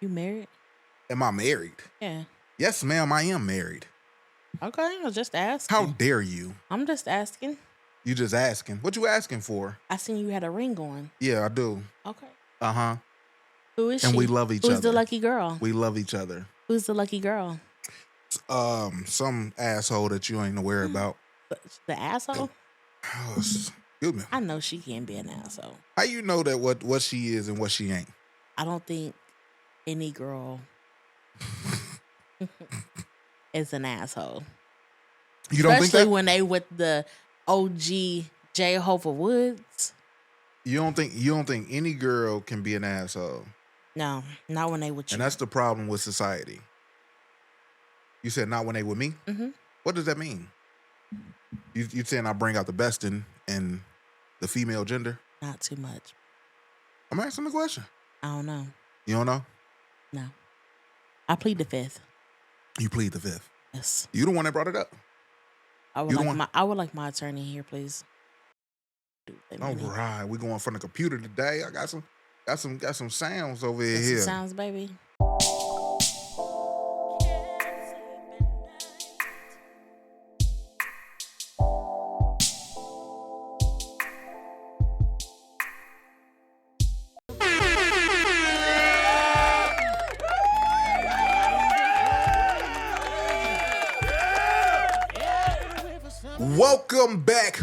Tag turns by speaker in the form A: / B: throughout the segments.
A: You married?
B: Am I married?
A: Yeah.
B: Yes, ma'am, I am married.
A: Okay, I was just asking.
B: How dare you?
A: I'm just asking.
B: You just asking. What you asking for?
A: I seen you had a ring on.
B: Yeah, I do.
A: Okay.
B: Uh-huh.
A: Who is
B: And
A: she?
B: we love each other.
A: Who's the lucky girl?
B: We love each other.
A: Who's the lucky girl?
B: Some asshole that you ain't aware about.
A: The asshole?
B: Oh, excuse me.
A: I know she can't be an asshole.
B: How you know that what she is and what she ain't?
A: I don't think any girl is an asshole.
B: You don't think
A: Especially
B: that?
A: when they with the OG Jehovah Woods.
B: You don't think any girl can be an asshole?
A: No, not when they with you.
B: And that's the problem with society. You said not when they with me?
A: Mm-hmm.
B: What does that mean? You saying I bring out the best in the female gender?
A: Not too much.
B: I'm asking the question.
A: I don't know.
B: You don't know?
A: No. I plead the fifth.
B: You plead the fifth.
A: Yes.
B: You the one that brought it up.
A: I would like my attorney here, please.
B: All right, we going from the computer today. I got some sounds over here.
A: Some sounds, baby.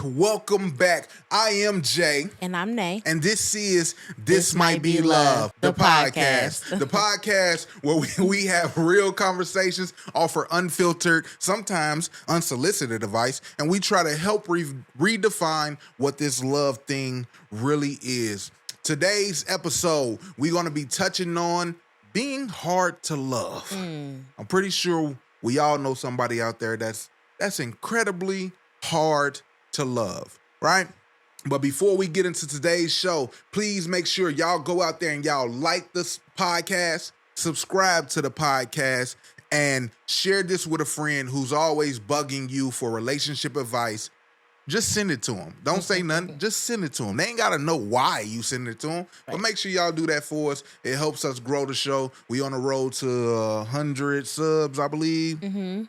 B: Welcome back. I am Jay.
A: And I'm Nay.
B: And this is This Might Be Love, the podcast. The podcast where we have real conversations, offer unfiltered, sometimes unsolicited advice, and we try to help redefine what this love thing really is. Today's episode, we're going to be touching on being hard to love. I'm pretty sure we all know somebody out there that's incredibly hard to love, right? But before we get into today's show, please make sure y'all go out there and y'all like this podcast, subscribe to the podcast, and share this with a friend who's always bugging you for relationship advice. Just send it to them. Don't say nothing. Just send it to them. They ain't got to know why you send it to them. Right. But make sure y'all do that for us. It helps us grow the show. We on the road to 100 subs, I believe. Mm-hmm.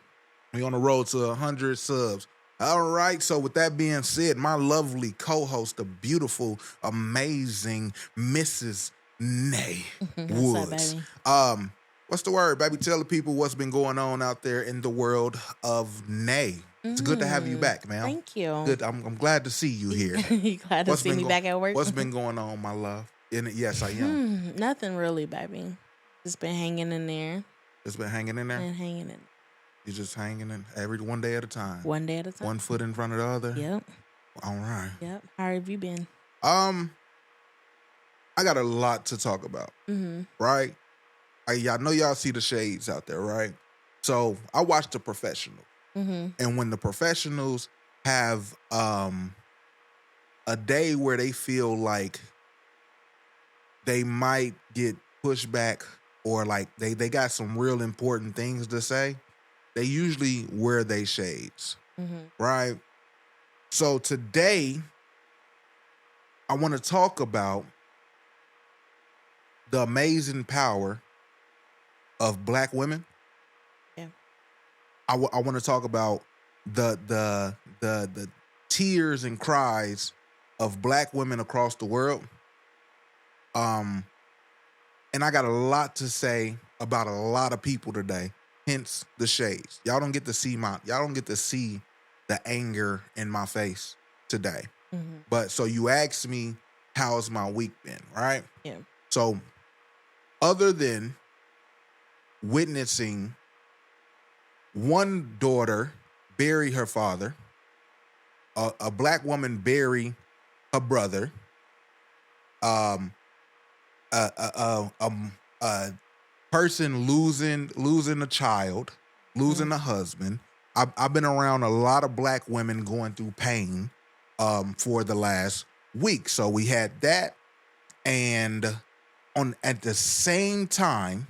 B: We on the road to 100 subs. All right. So with that being said, my lovely co-host, the beautiful, amazing Mrs. Nay Woods. What's the word, baby? Tell the people what's been going on out there in the world of Nay. It's good to have you back, man.
A: Thank you.
B: Good. I'm glad to see you here.
A: You glad to see me back at work?
B: What's been going on, my love? Yes, I am.
A: Nothing really, baby. Just been hanging in there.
B: Just been hanging in there?
A: Been hanging in.
B: You're just hanging in one day at a time.
A: One day at a time.
B: One foot in front of the other.
A: Yep.
B: All right.
A: Yep. How have you been?
B: I got a lot to talk about. Mm-hmm. Right? Y'all know y'all see the shades out there, right? So I watch The Professional. Mm-hmm. And when the professionals have a day where they feel like they might get pushed back or like they got some real important things to say, they usually wear their shades, right? So today, I want to talk about the amazing power of Black women.
A: Yeah.
B: I want to talk about the tears and cries of Black women across the world. And I got a lot to say about a lot of people today. Hence the shades. Y'all don't get to see the anger in my face today. Mm-hmm. But so you asked me, how's my week been, right?
A: Yeah.
B: So other than witnessing one daughter bury her father, a Black woman bury her brother, a person losing a child, losing a husband. I've been around a lot of Black women going through pain for the last week. So we had that, and at the same time,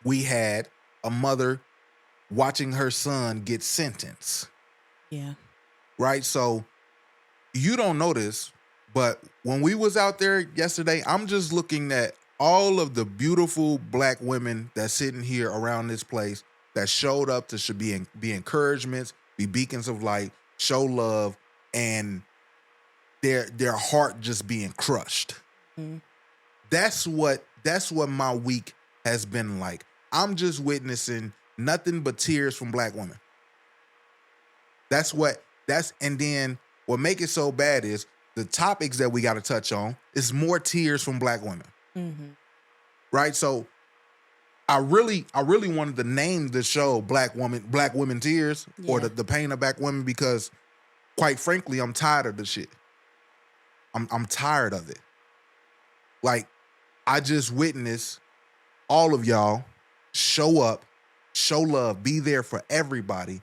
B: we had a mother watching her son get sentenced.
A: Yeah.
B: Right? So you don't know this, but when we was out there yesterday, I'm just looking at all of the beautiful black women that's sitting here around this place that showed up to should be encouragements, be beacons of light, show love, and their heart just being crushed.
A: Mm-hmm.
B: That's what my week has been like. I'm just witnessing nothing but tears from black women. And then what make it so bad is the topics that we got to touch on is more tears from black women.
A: Mm-hmm.
B: Right? So I really wanted to name the show Black Women Tears, or the pain of black women, because quite frankly, I'm tired of the shit. I'm tired of it. Like, I just witnessed all of y'all show up, show love, be there for everybody.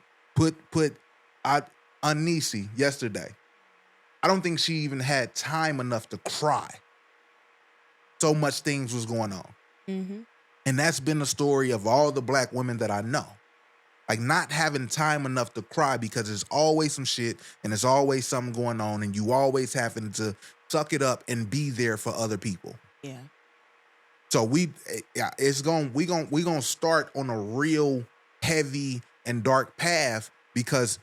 B: Anisi yesterday, I don't think she even had time enough to cry. So much things was going on.
A: Mm-hmm.
B: And that's been the story of all the black women that I know. Like, not having time enough to cry because there's always some shit and there's always something going on, and you always having to suck it up and be there for other people.
A: Yeah.
B: So we gonna start on a real heavy and dark path, because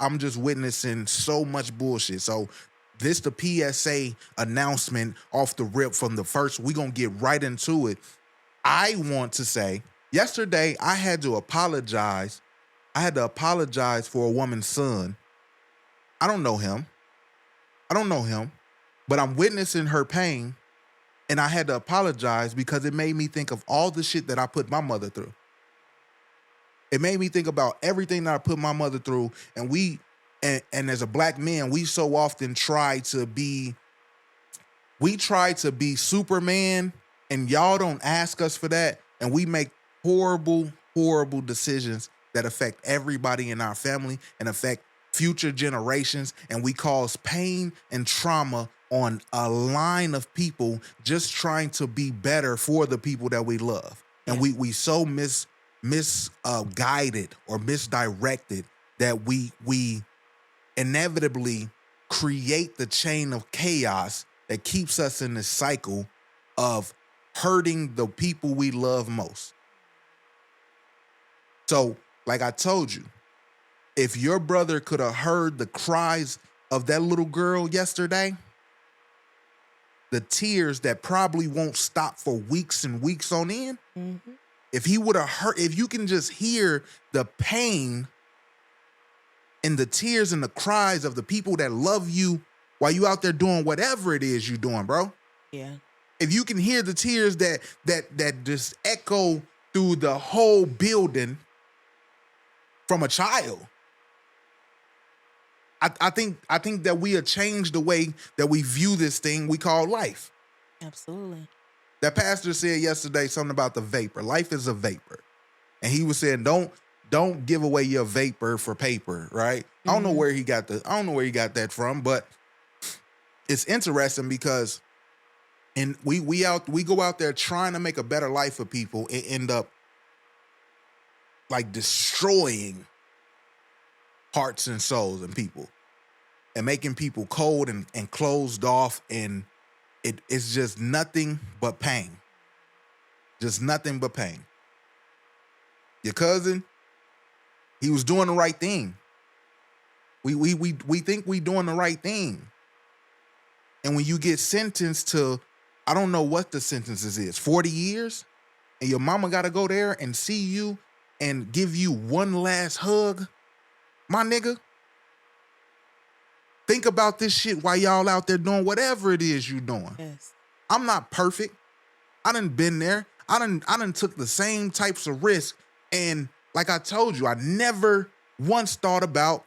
B: I'm just witnessing so much bullshit. So this the PSA announcement off the rip from the first. We gonna get right into it. I want to say, yesterday I had to apologize. I had to apologize for a woman's son. I don't know him, but I'm witnessing her pain, and I had to apologize because it made me think of all the shit that I put my mother through. It made me think about everything that I put my mother through, and as a black man, we so often try to be Superman, and y'all don't ask us for that, and we make horrible, horrible decisions that affect everybody in our family and affect future generations, and we cause pain and trauma on a line of people just trying to be better for the people that we love. And we so misguided or misdirected that we inevitably create the chain of chaos that keeps us in this cycle of hurting the people we love most. So, like I told you, if your brother could have heard the cries of that little girl yesterday, the tears that probably won't stop for weeks and weeks on end,
A: Mm-hmm.
B: if he would have heard, if you can just hear the pain and the tears and the cries of the people that love you while you out there doing whatever it is you're doing, bro.
A: Yeah.
B: If you can hear the tears that just echo through the whole building from a child, I think that we have changed the way that we view this thing we call life.
A: Absolutely.
B: That pastor said yesterday something about the vapor. Life is a vapor. And he was saying, don't give away your vapor for paper, right? Mm-hmm. I don't know where he got that from, but it's interesting because we go out there trying to make a better life for people and end up like destroying hearts and souls and people, and making people cold and closed off, and it's just nothing but pain. Just nothing but pain. Your cousin, he was doing the right thing. We think we doing the right thing. And when you get sentenced to, I don't know what the sentences is, 40 years, and your mama got to go there and see you and give you one last hug, my nigga, think about this shit while y'all out there doing whatever it is you doing.
A: Yes.
B: I'm not perfect. I done been there. I done took the same types of risks. And like I told you, I never once thought about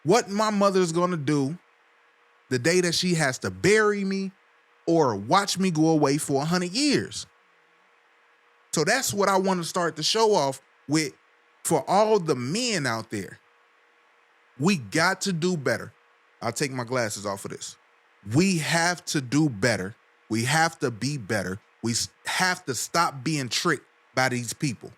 B: what my mother's gonna do the day that she has to bury me or watch me go away for 100 years. So that's what I want to start to show off with for all the men out there. We got to do better. I'll take my glasses off of this. We have to do better. We have to be better. We have to stop being tricked by these people.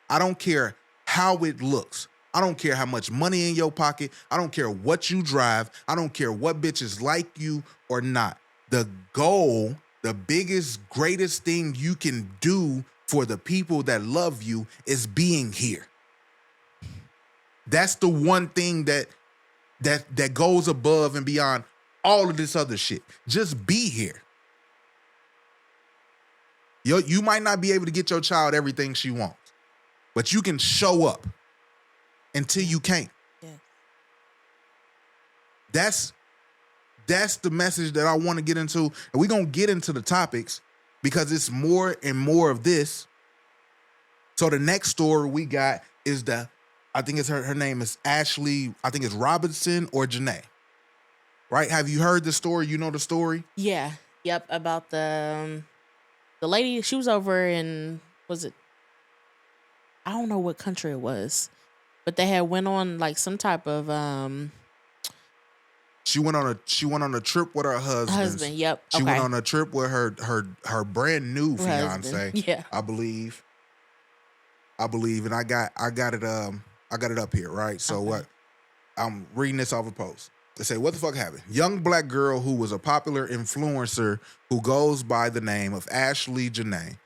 B: I don't care how it looks. I don't care how much money in your pocket. I don't care what you drive. I don't care what bitches like you or not. The goal the biggest, greatest thing you can do for the people that love you is being here. That's the one thing that goes above and beyond all of this other shit. Just be here. You might not be able to get your child everything she wants, but you can show up until you can't. Yeah. That's the message that I want to get into. And we're going to get into the topics because it's more and more of this. So the next story we got is I think it's her name is Ashley, I think it's Robinson or Janae. Right? Have you heard the story? You know the story?
A: Yeah. Yep. About the lady, she was over in, was it, I don't know what country it was, but they had went on like some type of
B: She went on a trip with her husband.
A: Yep.
B: She went on a trip with her brand new fiance.
A: Yeah.
B: I believe, and I got it up here, right? So
A: Okay.
B: what? I'm reading this off a post. They say, what the fuck happened? Young black girl who was a popular influencer who goes by the name of Ashley Janae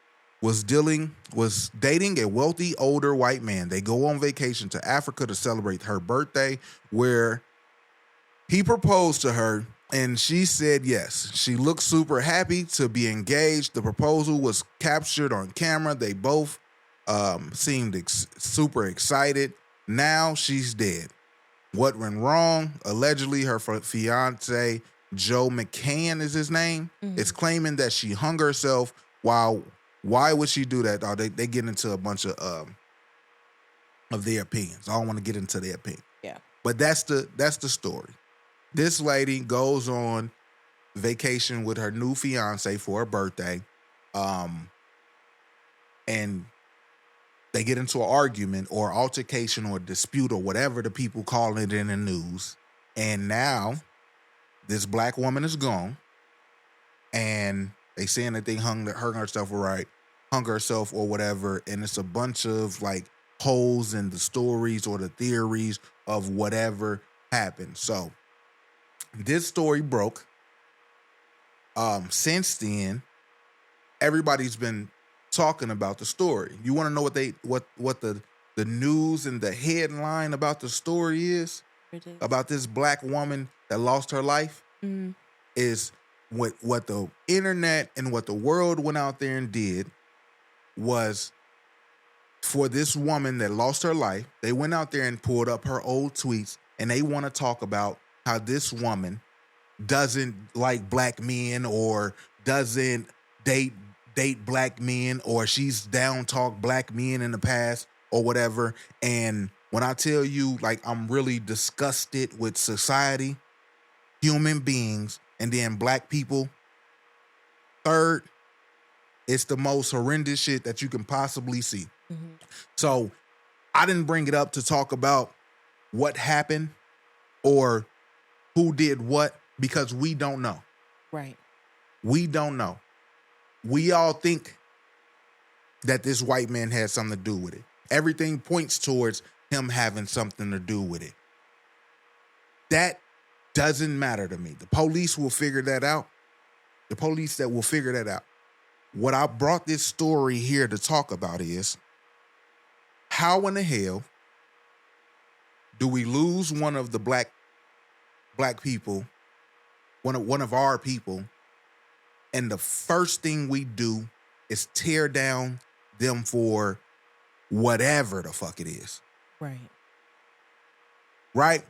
B: was dating a wealthy older white man. They go on vacation to Africa to celebrate her birthday, where he proposed to her and she said yes. She looked super happy to be engaged. The proposal was captured on camera. They both seemed super excited. Now she's dead. What went wrong? Allegedly, her fiance, Joe McCann is his name, is claiming that she hung herself. Why would she do that? Oh, they get into a bunch of their opinions. I don't want to get into their opinion.
A: Yeah.
B: But that's the story. This lady goes on vacation with her new fiance for her birthday, and they get into an argument or altercation or dispute or whatever the people call it in the news. And now this black woman is gone, and they saying that they hung herself or whatever. And it's a bunch of like holes in the stories or the theories of whatever happened. So this story broke. Since then, everybody's been talking about the story. You want to know what the news and the headline about the story is? About this black woman that lost her life? Is what the internet and what the world went out there and did was, for this woman that lost her life, they went out there and pulled up her old tweets, and they want to talk about how this woman doesn't like black men or doesn't date black men, or she's down talked black men in the past or whatever. And when I tell you, like, I'm really disgusted with society, human beings, and then black people, third, it's the most horrendous shit that you can possibly see. So I didn't bring it up to talk about what happened or who did what, because we don't know.
A: Right.
B: We don't know. We all think that this white man had something to do with it. Everything points towards him having something to do with it. That doesn't matter to me. The police will figure that out. The police that will figure that out. What I brought this story here to talk about is, how in the hell do we lose one of the black people, one of our people, and the first thing we do is tear down them for whatever the fuck it is?
A: Right.
B: Right?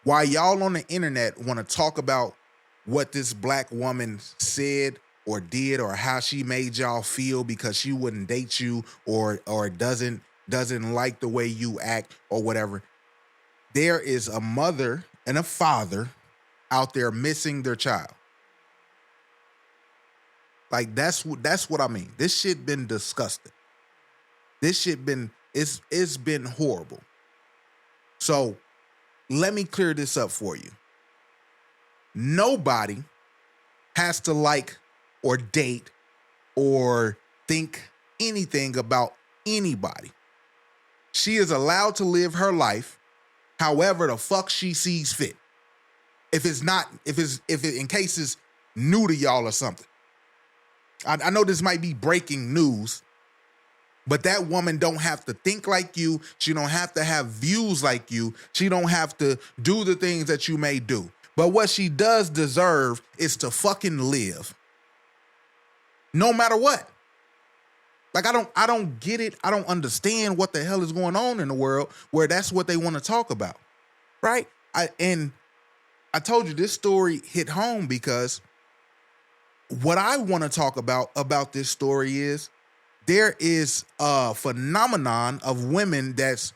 B: While y'all on the internet want to talk about what this black woman said or did or how she made y'all feel because she wouldn't date you or doesn't like the way you act or whatever, there is a mother and a father out there missing their child. Like, that's what I mean. This shit been disgusting. This shit it's been horrible. So let me clear this up for you. Nobody has to like or date or think anything about anybody. She is allowed to live her life however the fuck she sees fit. If it in case it's new to y'all or something, I know this might be breaking news, but that woman don't have to think like you. She don't have to have views like you. She don't have to do the things that you may do. But what she does deserve is to fucking live. No matter what. Like, I don't get it. I don't understand what the hell is going on in the world where that's what they want to talk about. Right? And I told you this story hit home because what I want to talk about this story is there is a phenomenon of women that's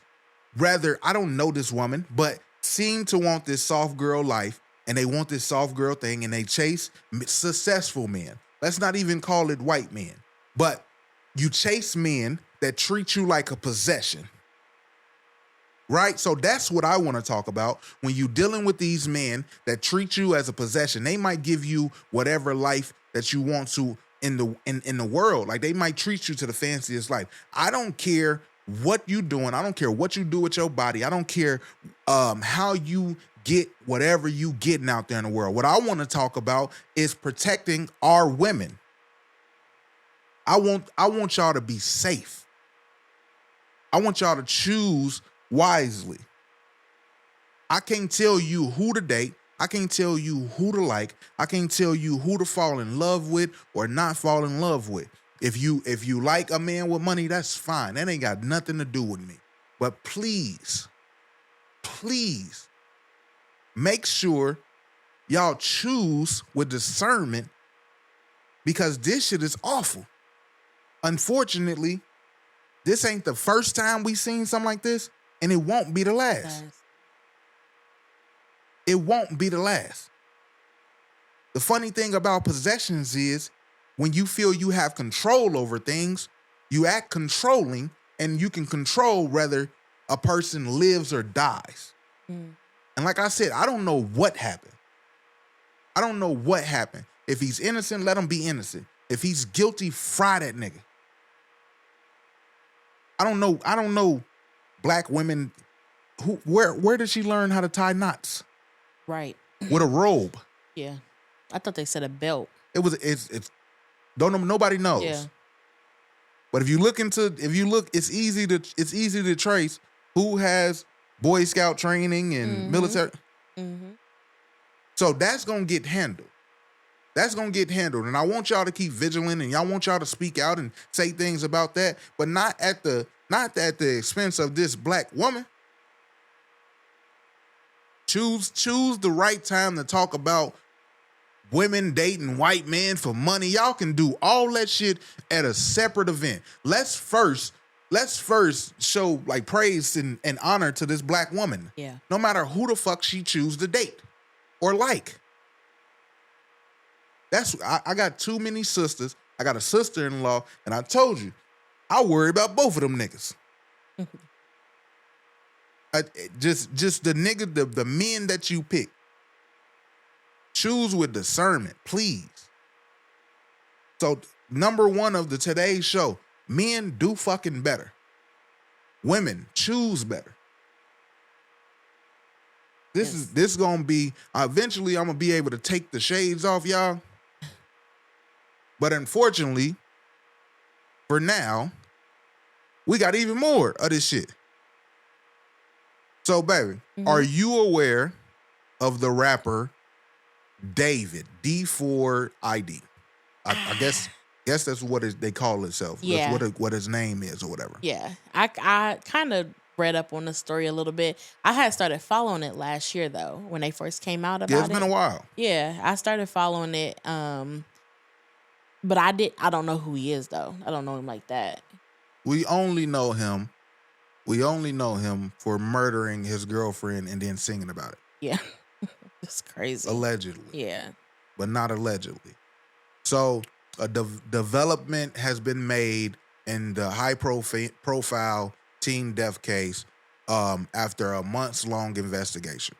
B: rather, I don't know this woman, but seem to want this soft girl life, and they want this soft girl thing, and they chase successful men. Let's not even call it white men, but you chase men that treat you like a possession. Right? So that's what I want to talk about. When you're dealing with these men that treat you as a possession, they might give you whatever life that you want to in the world. Like, they might treat you to the fanciest life. I don't care what you doing. I don't care what you do with your body. I don't care how you get whatever you getting out there in the world. What I want to talk about is protecting our women. I want y'all to be safe. I want y'all to choose wisely. I can't tell you who to date. I can't tell you who to like. I can't tell you who to fall in love with or not fall in love with. If you like a man with money, that's fine. That ain't got nothing to do with me. But please make sure y'all choose with discernment, because this shit is awful. Unfortunately, this ain't the first time we seen something like this, and it won't be the last. It won't be the last. The funny thing about possessions is when you feel you have control over things, you act controlling, and you can control whether a person lives or dies. And like I said, I don't know what happened. I don't know what happened. If he's innocent, let him be innocent. If he's guilty, fry that nigga. I don't know black women. Where did she learn how to tie knots?
A: Right.
B: With a robe.
A: Yeah. I thought they said a belt.
B: It's don't know, nobody knows.
A: Yeah.
B: But if you look, it's easy to trace who has Boy Scout training and military.
A: Mm-hmm.
B: So that's gonna get handled. That's gonna get handled. And I want y'all to keep vigilant, and y'all want y'all to speak out and say things about that, but not at the expense of this black woman. Choose the right time to talk about women dating white men for money. Y'all can do all that shit at a separate event. Let's first show like praise and honor to this black woman.
A: Yeah.
B: No matter who the fuck she choose to date or like. I got too many sisters. I got a sister-in-law, and I told you, I worry about both of them niggas. Just the nigga, the men that you pick. Choose with discernment, please. So, number one of the today's show, men do fucking better. Women choose better. This gonna be, eventually I'm gonna be able to take the shades off y'all. But unfortunately, for now, we got even more of this shit. So, baby, are you aware of the rapper David, D4ID? I guess that's what they call itself.
A: Yeah.
B: That's what his name is or whatever.
A: Yeah. I kind of read up on the story a little bit. I had started following it last year, though, when they first came out about it.
B: Yeah, it's been a while.
A: Yeah, I started following it. But I don't know who he is, though. I don't know him like that.
B: We only know him for murdering his girlfriend and then singing about it.
A: Yeah. It's crazy.
B: Allegedly.
A: Yeah.
B: But not allegedly. So a development has been made in the high profile teen death case after a months-long investigation.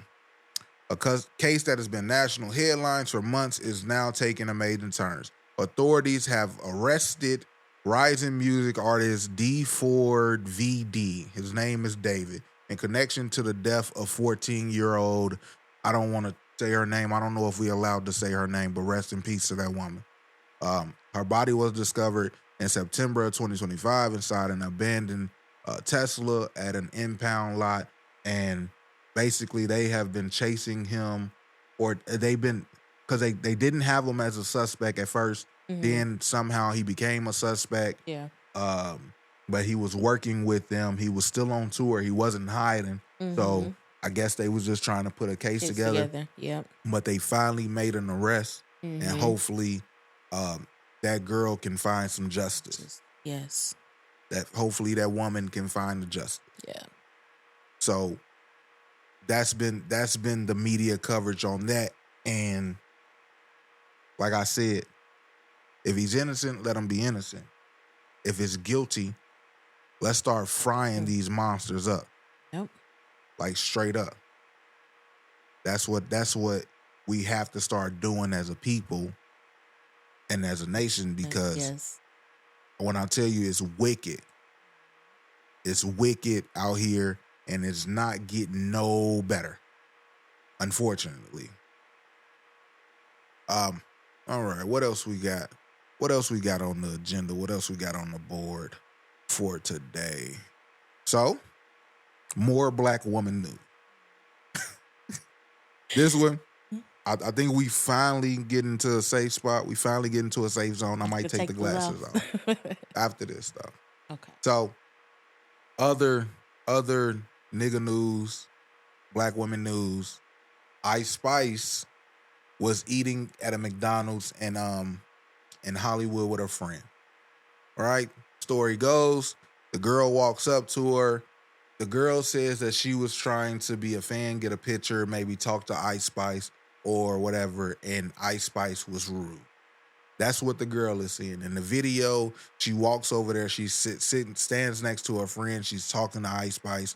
B: A case that has been national headlines for months is now taking a maiden turn. Authorities have arrested rising music artist D4VD. His name is David, in connection to the death of 14-year-old. I don't want to say her name. I don't know if we're allowed to say her name, but rest in peace to that woman. Her body was discovered in September of 2025 inside an abandoned Tesla at an impound lot. And basically they have been chasing him, or they've been, because they didn't have him as a suspect at first. Then somehow he became a suspect.
A: Yeah.
B: But he was working with them. He was still on tour. He wasn't hiding. So I guess they was just trying to put a case together.
A: Yep.
B: But they finally made an arrest, and hopefully that girl can find some justice.
A: Yes.
B: That hopefully that woman can find the justice.
A: Yeah.
B: So that's been the media coverage on that. And like I said, if he's innocent, let him be innocent. If it's guilty, let's start frying these monsters up.
A: Yep.
B: Like straight up. That's what we have to start doing as a people and as a nation, because when I tell you it's wicked out here, and it's not getting no better, unfortunately. All right, what else we got? What else we got on the agenda? What else we got on the board for today? So, more black woman news. This one, I think we finally get into a safe spot. We finally get into a safe zone. I might take the glasses off after this stuff.
A: Okay.
B: So, other nigga news, black women news. Ice Spice was eating at a McDonald's in Hollywood with her friend. All right. Story goes, the girl walks up to her. The girl says that she was trying to be a fan, get a picture, maybe talk to Ice Spice or whatever, and Ice Spice was rude. That's what the girl is saying. In the video, she walks over there, she stands next to her friend, she's talking to Ice Spice.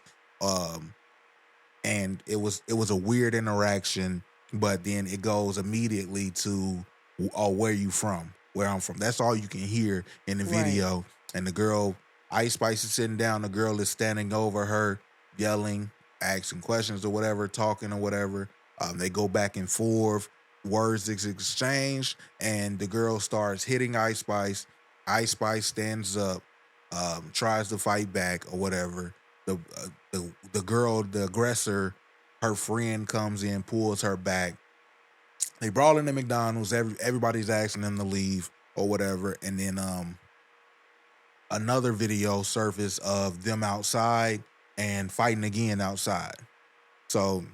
B: And it was a weird interaction, but then it goes immediately to, oh, where you from? Where I'm from. That's all you can hear in the video. Right. And the girl, Ice Spice, is sitting down. The girl is standing over her, yelling, asking questions or whatever, talking or whatever. They go back and forth. Words is exchanged, and the girl starts hitting Ice Spice. Ice Spice stands up, tries to fight back or whatever. The girl, the aggressor, her friend comes in, pulls her back. They brawl into McDonald's. Everybody's asking them to leave or whatever. And then another video surfaced of them outside and fighting again outside. So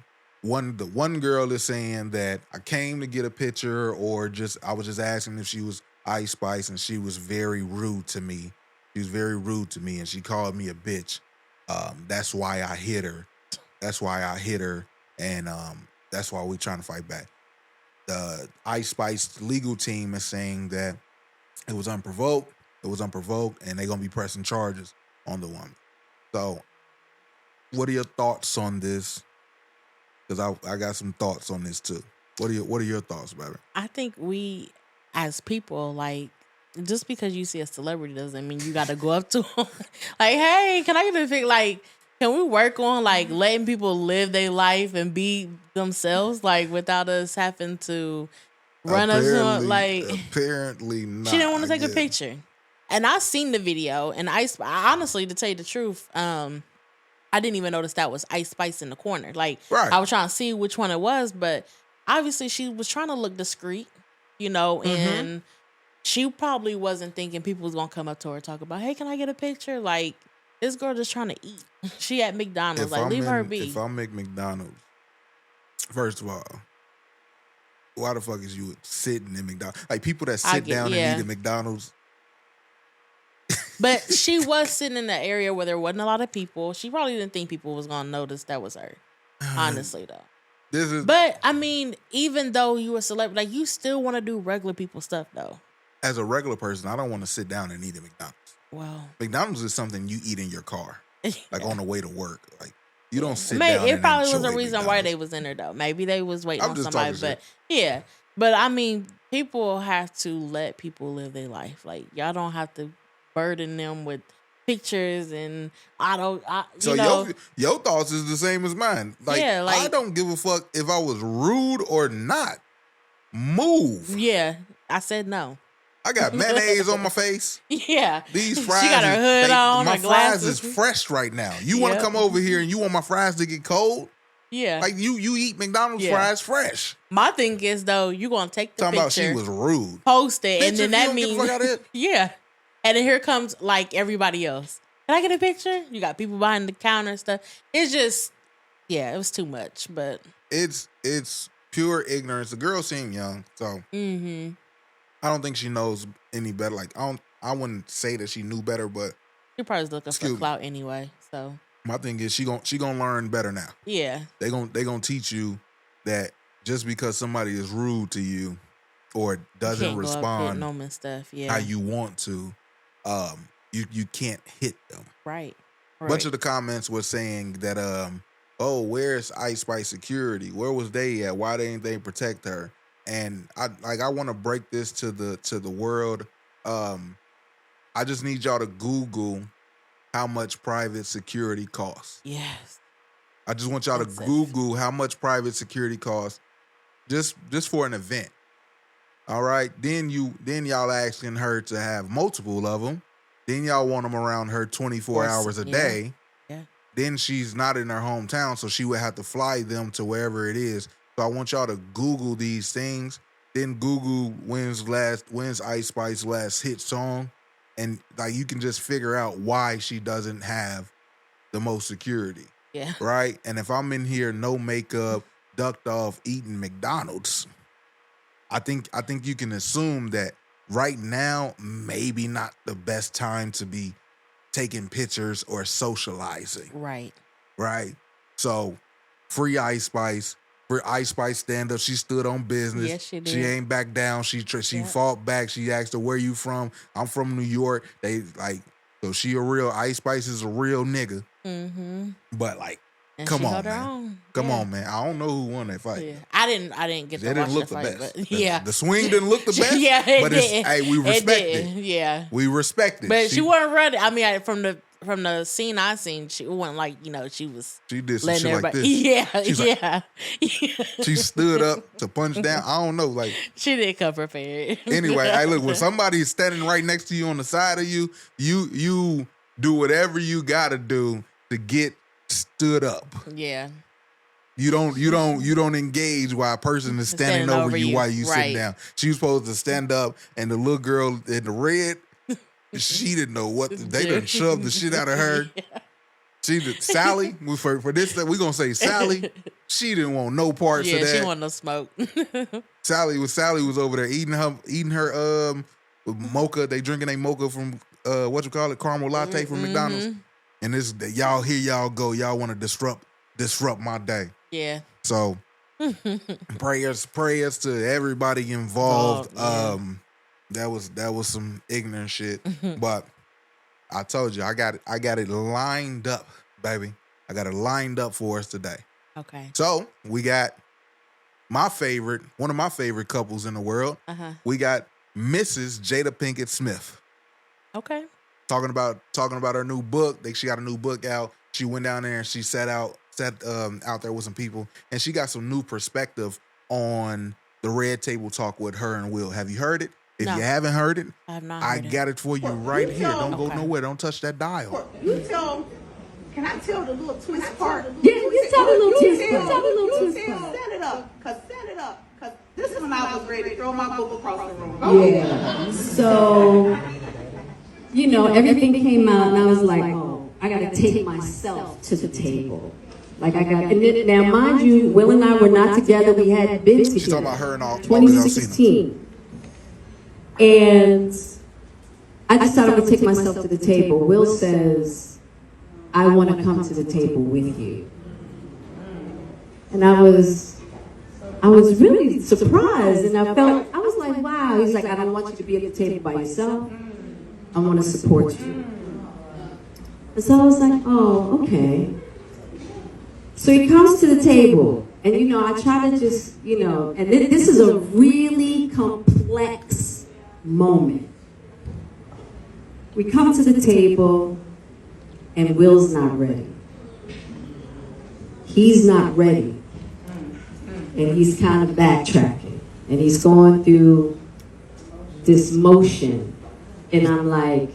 B: the one girl is saying that I came to get a picture, or I was just asking if she was Ice Spice, and she was very rude to me. She was very rude to me, and she called me a bitch. That's why I hit her. And that's why we're trying to fight back. The Ice Spice legal team is saying that it was unprovoked, and they're going to be pressing charges on the woman. So, what are your thoughts on this? Because I got some thoughts on this too. What are your thoughts about it?
A: I think we, as people, like, just because you see a celebrity doesn't mean you got to go up to them. Like, hey, can I get a pic? Like, can we work on, like, letting people live their life and be themselves, like, without us having to run us on? Like,
B: apparently not.
A: She didn't want to take a picture. And I seen the video, and honestly, to tell you the truth, I didn't even notice that was Ice Spice in the corner. Like, right. I was trying to see which one it was, but obviously she was trying to look discreet, and she probably wasn't thinking people was going to come up to her and talk about, hey, can I get a picture? Like, this girl just trying to eat. She at McDonald's. Leave her be.
B: If I make McDonald's, first of all, why the fuck is you sitting in McDonald's? Like, people that sit down and eat at McDonald's.
A: But she was sitting in the area where there wasn't a lot of people. She probably didn't think people was going to notice that was her. Honestly, though. But, I mean, even though you a celebrity, like, you still want to do regular people stuff, though.
B: As a regular person, I don't want to sit down and eat at McDonald's.
A: Well,
B: McDonald's is something you eat in your car, like on the way to work. Like, you don't sit down.
A: It probably was a reason why they was in there, though. Maybe they was waiting on somebody, but yeah. But I mean, people have to let people live their life. Like, y'all don't have to burden them with pictures, and
B: your thoughts is the same as mine. Like, I don't give a fuck if I was rude or not. Move.
A: Yeah, I said no.
B: I got mayonnaise on my face.
A: Yeah.
B: These fries.
A: She got her hood on.
B: My
A: her
B: fries
A: glasses.
B: is fresh right now. You want to come over here and you want my fries to get cold?
A: Yeah.
B: Like you eat McDonald's fries fresh.
A: My thing is though, you gonna take the
B: Talking
A: picture.
B: About she was rude.
A: Post it,
B: Bitch,
A: and then that means yeah. And then here comes like everybody else. Can I get a picture? You got people behind the counter and stuff. It's just it was too much. But
B: it's pure ignorance. The girl seemed young, so I don't think she knows any better. Like I wouldn't say that she knew better, but
A: she probably looking for clout anyway. So
B: my thing is she gonna learn better now.
A: Yeah. They
B: gonna teach you that just because somebody is rude to you or doesn't respond how you want to, you can't hit them.
A: Right.
B: A bunch of the comments were saying that oh, where's Ice Spice security? Where was they at? Why didn't they protect her? And I want to break this to the world. I just need y'all to Google how much private security costs.
A: Yes.
B: I just want y'all to Google how much private security costs just for an event. All right. Then y'all asking her to have multiple of them. Then y'all want them around her 24 hours a day.
A: Yeah.
B: Then she's not in her hometown, so she would have to fly them to wherever it is. So I want y'all to Google these things. Then Google when's Ice Spice's last hit song, and like you can just figure out why she doesn't have the most security.
A: Yeah.
B: Right? And if I'm in here, no makeup, ducked off, eating McDonald's, I think you can assume that right now, maybe not the best time to be taking pictures or socializing.
A: Right.
B: Right? So, free Ice Spice. For Ice Spice stand up, she stood on business.
A: Yes, she did.
B: She ain't back down. She fought back. She asked her, "Where you from?" I'm from New York. So she a real Ice Spice is a real nigga.
A: Mm-hmm.
B: But
A: and
B: come on, man. Come on, man. I don't know who won that fight.
A: Yeah. I didn't get to watch
B: look
A: the fight,
B: best.
A: But
B: The swing didn't look the best.
A: Yeah,
B: but we respect it.
A: Yeah,
B: we respect it.
A: But she wasn't running. I mean, from the scene I seen, she wasn't like she was.
B: She did some shit like this.
A: Yeah.
B: She stood up to punch down. I don't know,
A: she didn't come prepared.
B: Anyway, hey, look, when somebody's standing right next to you on the side of you, you do whatever you gotta do to get stood up.
A: Yeah.
B: You don't engage while a person is standing over you while you sit down. She was supposed to stand up, and the little girl in the red, she didn't know what they done shoved the shit out of her. Yeah. Sally, for this, we're gonna say Sally. She didn't want no parts of that.
A: Yeah, she didn't want no smoke.
B: Sally was over there eating her mocha. They drinking a mocha from caramel latte from McDonald's. And this y'all here y'all go. Y'all want to disrupt my day.
A: Yeah.
B: So prayers to everybody involved.
A: Yeah.
B: That was some ignorant shit. But I told you I got it lined up, baby. I got it lined up for us today.
A: Okay.
B: So we got one of my favorite couples in the world. We got Mrs. Jada Pinkett Smith.
A: Okay.
B: Talking about her new book. She got a new book out. She went down there and she sat out there with some people, and she got some new perspective on the Red Table Talk with her and Will. Have you heard it? If you haven't heard it,
A: I have not.
B: I got it for you right here. Don't go nowhere. Don't touch that dial.
C: You tell. Can I tell the little twist part?
D: Yeah, you tell the little twist part. Tell the little twist part.
C: Set it up, cause this is when I was ready to throw my book across the room.
D: Yeah. So, everything came out, and I was like, oh, I got to take myself to the table. Now, mind you, Will and I were not together. We had been together.
B: She's talking about her and all
D: 2016. And I decided to take myself to the table. Will says, I want to come to the table with you. And I was really surprised, and I was like, wow. He's like, I don't want you to be at the table by yourself. I want to support you. And so I was like, oh, okay. So he comes to the table, and I try to just, and this is a really complex moment. We come to the table, and Will's not ready. He's not ready. And he's kind of backtracking. And he's going through this motion, and I'm like,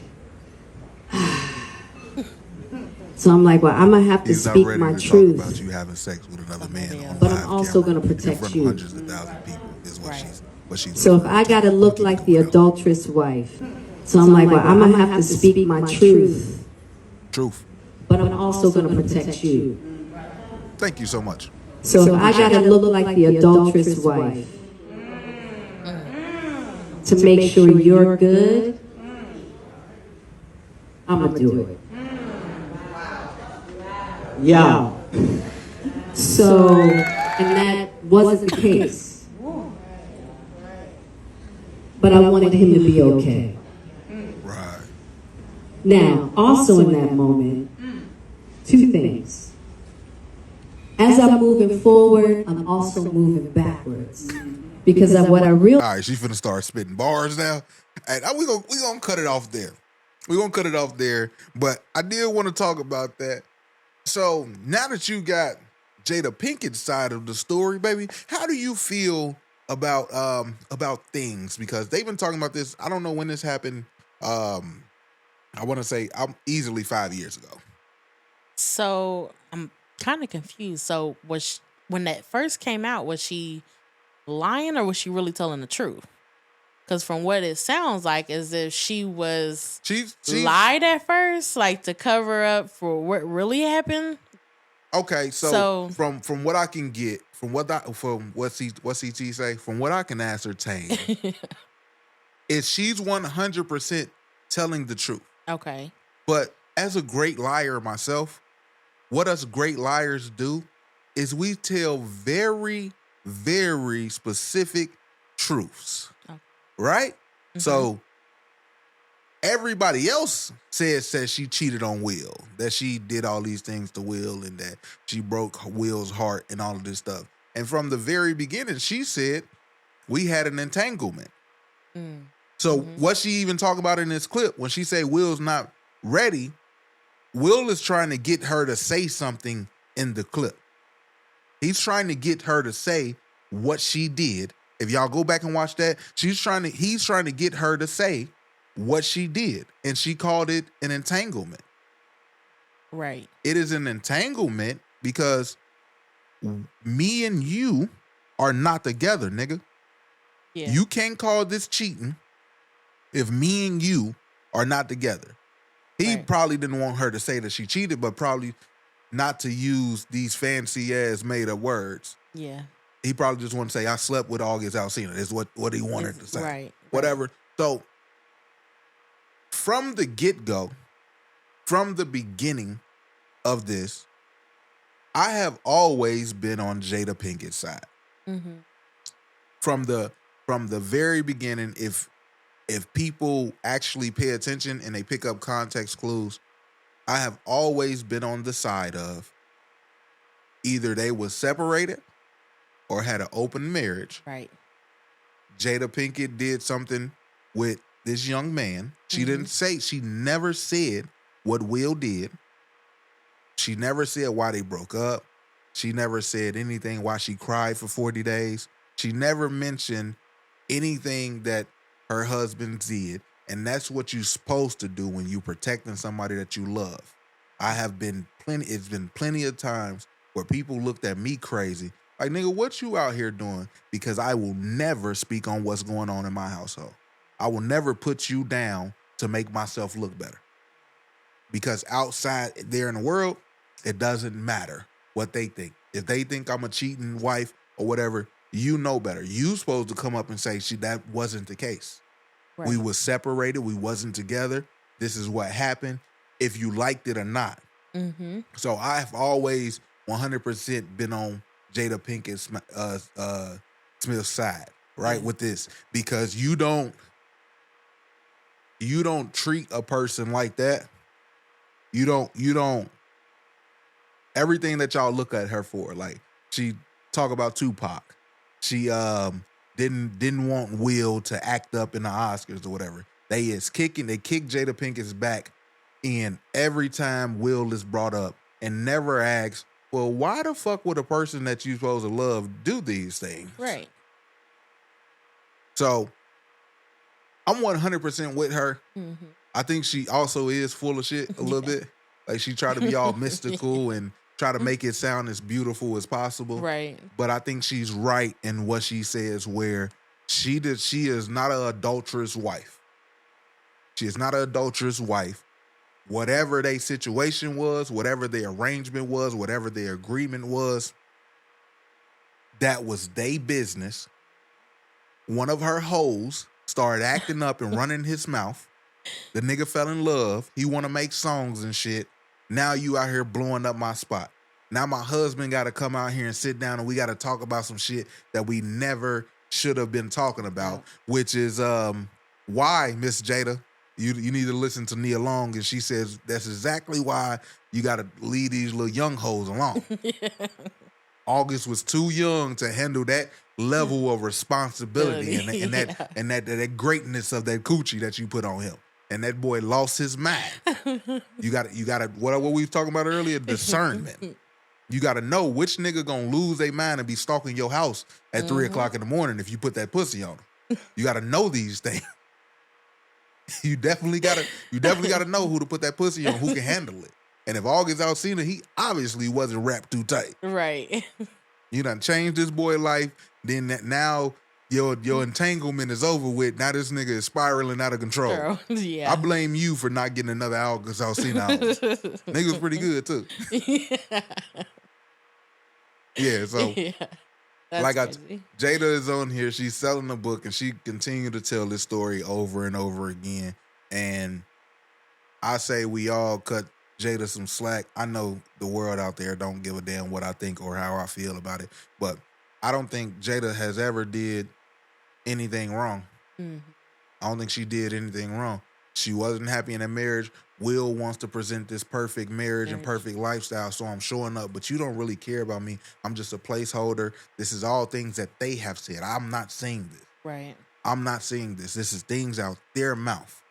D: so I'm like, well, I'm gonna have to speak my truth.
B: Talk about you having sex with another man,
D: but I'm also gonna protect you.
B: Hundreds of thousands of people is what she's.
D: So if I gotta look like the adulterous wife, so I'm like, well, I'm gonna have to speak my truth. But I'm also gonna protect you.
B: Thank you so much.
D: So if I gotta look like the adulterous wife to make sure you're good, I'm gonna do it. Yeah. So, and that wasn't the case. But I wanted him to be okay.
B: Right.
D: Now, also in that moment, two things. As I'm moving forward, I'm also moving backwards. Because of what I realized.
B: All right, she's finna start spitting bars now. And we gonna cut it off there. We're gonna cut it off there. But I did want to talk about that. So now that you got Jada Pinkett's side of the story, baby, how do you feel about things? Because they've been talking about this. I don't know when this happened. I want to say I'm easily 5 years ago.
A: So I'm kind of confused. So when that first came out, was she lying or was she really telling the truth? Because from what it sounds like, as if she lied at first, like to cover up for what really happened.
B: Okay, so from what I can get, from what CT say, from what I can ascertain, is she's 100% telling the truth.
A: Okay.
B: But as a great liar myself, what us great liars do is we tell very, very specific truths. Okay. Right? Mm-hmm. So everybody else says she cheated on Will, that she did all these things to Will, and that she broke Will's heart and all of this stuff. And from the very beginning, she said we had an entanglement. Mm. So what she even talk about in this clip, when she say Will's not ready, Will is trying to get her to say something in the clip. He's trying to get her to say what she did. If y'all go back and watch that, he's trying to get her to say what she did, and she called it an entanglement.
A: Right.
B: It is an entanglement because me and you are not together, nigga. Yeah. You can't call this cheating if me and you are not together. He probably didn't want her to say that she cheated, but probably not to use these fancy ass made up words.
A: Yeah.
B: He probably just wanted to say, I slept with August Alsina. Is what he wanted to say.
A: Right.
B: Whatever. So from the get-go, from the beginning of this, I have always been on Jada Pinkett's side. Mm-hmm. From the very beginning, if people actually pay attention and they pick up context clues, I have always been on the side of either they was separated or had an open marriage.
A: Right.
B: Jada Pinkett did something with this young man. She she never said what Will did. She never said why they broke up. She never said anything why she cried for 40 days. She never mentioned anything that her husband did. And that's what you're supposed to do when you're protecting somebody that you love. It's been plenty of times where people looked at me crazy. Like, nigga, what you out here doing? Because I will never speak on what's going on in my household. I will never put you down to make myself look better. Because outside there in the world, it doesn't matter what they think. If they think I'm a cheating wife or whatever, you know better. You supposed to come up and say, that wasn't the case. Right. We were separated. We wasn't together. This is what happened, if you liked it or not. Mm-hmm. So I've always 100% been on Jada Pinkett Smith's side, right, with this. Because you don't treat a person like that. You don't everything that y'all look at her for. Like, she talk about Tupac. She didn't want Will to act up in the Oscars or whatever. They kick Jada Pinkett's back in every time Will is brought up, and never asks, well, why the fuck would a person that you supposed to love do these things?
A: Right.
B: So I'm 100% with her. Mm-hmm. I think she also is full of shit a little bit. Like she tried to be all mystical and try to make it sound as beautiful as possible.
A: Right.
B: But I think she's right in what she says, where she is not an adulterous wife. She is not an adulterous wife. Whatever their situation was, whatever their arrangement was, whatever their agreement was, that was their business. One of her hoes started acting up and running his mouth. The nigga fell in love. He want to make songs and shit. Now you out here blowing up my spot. Now my husband got to come out here and sit down and we got to talk about some shit that we never should have been talking about, which is why, Miss Jada, you need to listen to Nia Long, and she says that's exactly why you got to leave these little young hoes alone. August was too young to handle that level of responsibility and that greatness of that coochie that you put on him. And that boy lost his mind. You got what we was talking about earlier, discernment. You got to know which nigga gonna lose their mind and be stalking your house at 3 o'clock in the morning if you put that pussy on him. You got to know these things. You definitely gotta know who to put that pussy on, who can handle it. And if August Alsina, he obviously wasn't wrapped too tight.
A: Right.
B: You done changed this boy life. Then now your entanglement is over with. Now this nigga is spiraling out of control.
A: Girl, yeah.
B: I blame you for not getting another August Alsina album. Nigga's pretty good too. Yeah. So.
A: Yeah.
B: Jada is on here. She's selling a book, and she continued to tell this story over and over again. And I say we all cut Jada some slack. I know the world out there don't give a damn what I think or how I feel about it, but I don't think Jada has ever did anything wrong. Mm-hmm. I don't think she did anything wrong. She wasn't happy in a marriage. Will wants to present this perfect marriage and perfect lifestyle, so I'm showing up. But you don't really care about me. I'm just a placeholder. This is all things that they have said. I'm not saying this.
A: Right.
B: I'm not saying this. This is things out their mouth.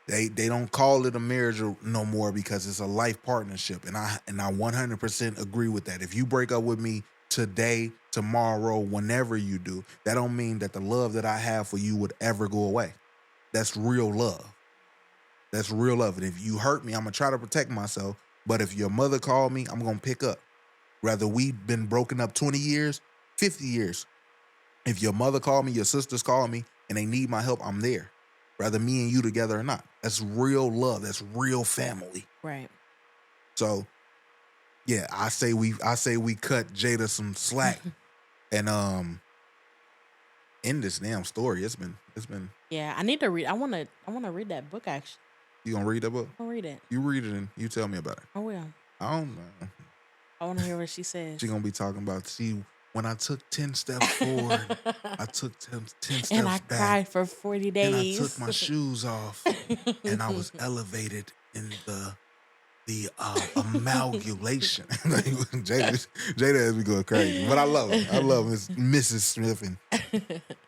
B: They don't call it a marriage no more because it's a life partnership. And I 100% agree with that. If you break up with me today, tomorrow, whenever you do, that don't mean that the love that I have for you would ever go away. That's real love. That's real love. And if you hurt me, I'm going to try to protect myself. But if your mother called me, I'm going to pick up. Whether we've been broken up 20 years, 50 years. If your mother called me, your sisters call me, and they need my help, I'm there. Whether me and you together or not. That's real love. That's real family.
A: Right.
B: So, yeah, I say we cut Jada some slack. And in this damn story, it's been.
A: Yeah, I need to read. I wanna read that book actually.
B: You gonna read that book?
A: I'll read it.
B: You read it and you tell me about it.
A: I will.
B: I don't know.
A: I want to hear what she says.
B: She gonna be talking about, see, when I took 10 steps forward, I took 10 steps
A: and I
B: back.
A: cried for 40 days.
B: And I took my shoes off, and I was elevated in the amalgamation. Jada has me going crazy, but I love her. I love Mrs. Smith, and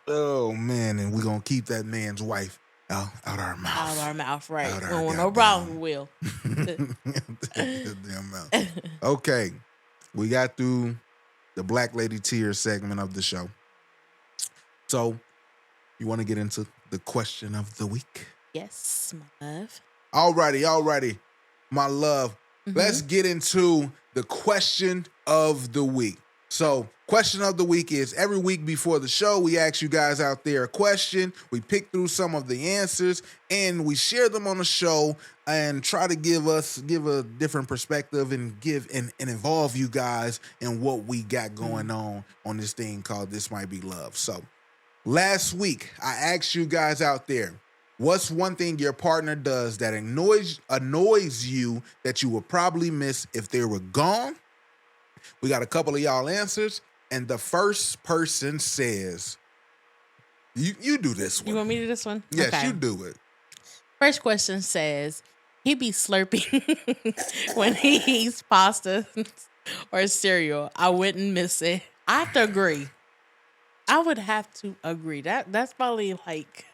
B: oh man, and we're gonna keep that man's wife out our mouth.
A: Out our mouth, right? No problem, Will.
B: Damn mouth. Okay, we got through the Black Lady Tears segment of the show. So, you want to get into the question of the week?
A: Yes, my love.
B: Alrighty, my love. Mm-hmm. Let's get into the question of the week. So, question of the week is every week before the show, we ask you guys out there a question. We pick through some of the answers and we share them on the show and try to give a different perspective and give and involve you guys in what we got going on this thing called This Might Be Love. So, last week, I asked you guys out there, what's one thing your partner does that annoys you that you would probably miss if they were gone? We got a couple of y'all answers, and the first person says, you do this one.
A: You want me to do this one?
B: Yes,
A: okay.
B: You do it.
A: First question says, he be slurping when he eats pasta or cereal. I wouldn't miss it. I have to agree. I would have to agree. That's probably like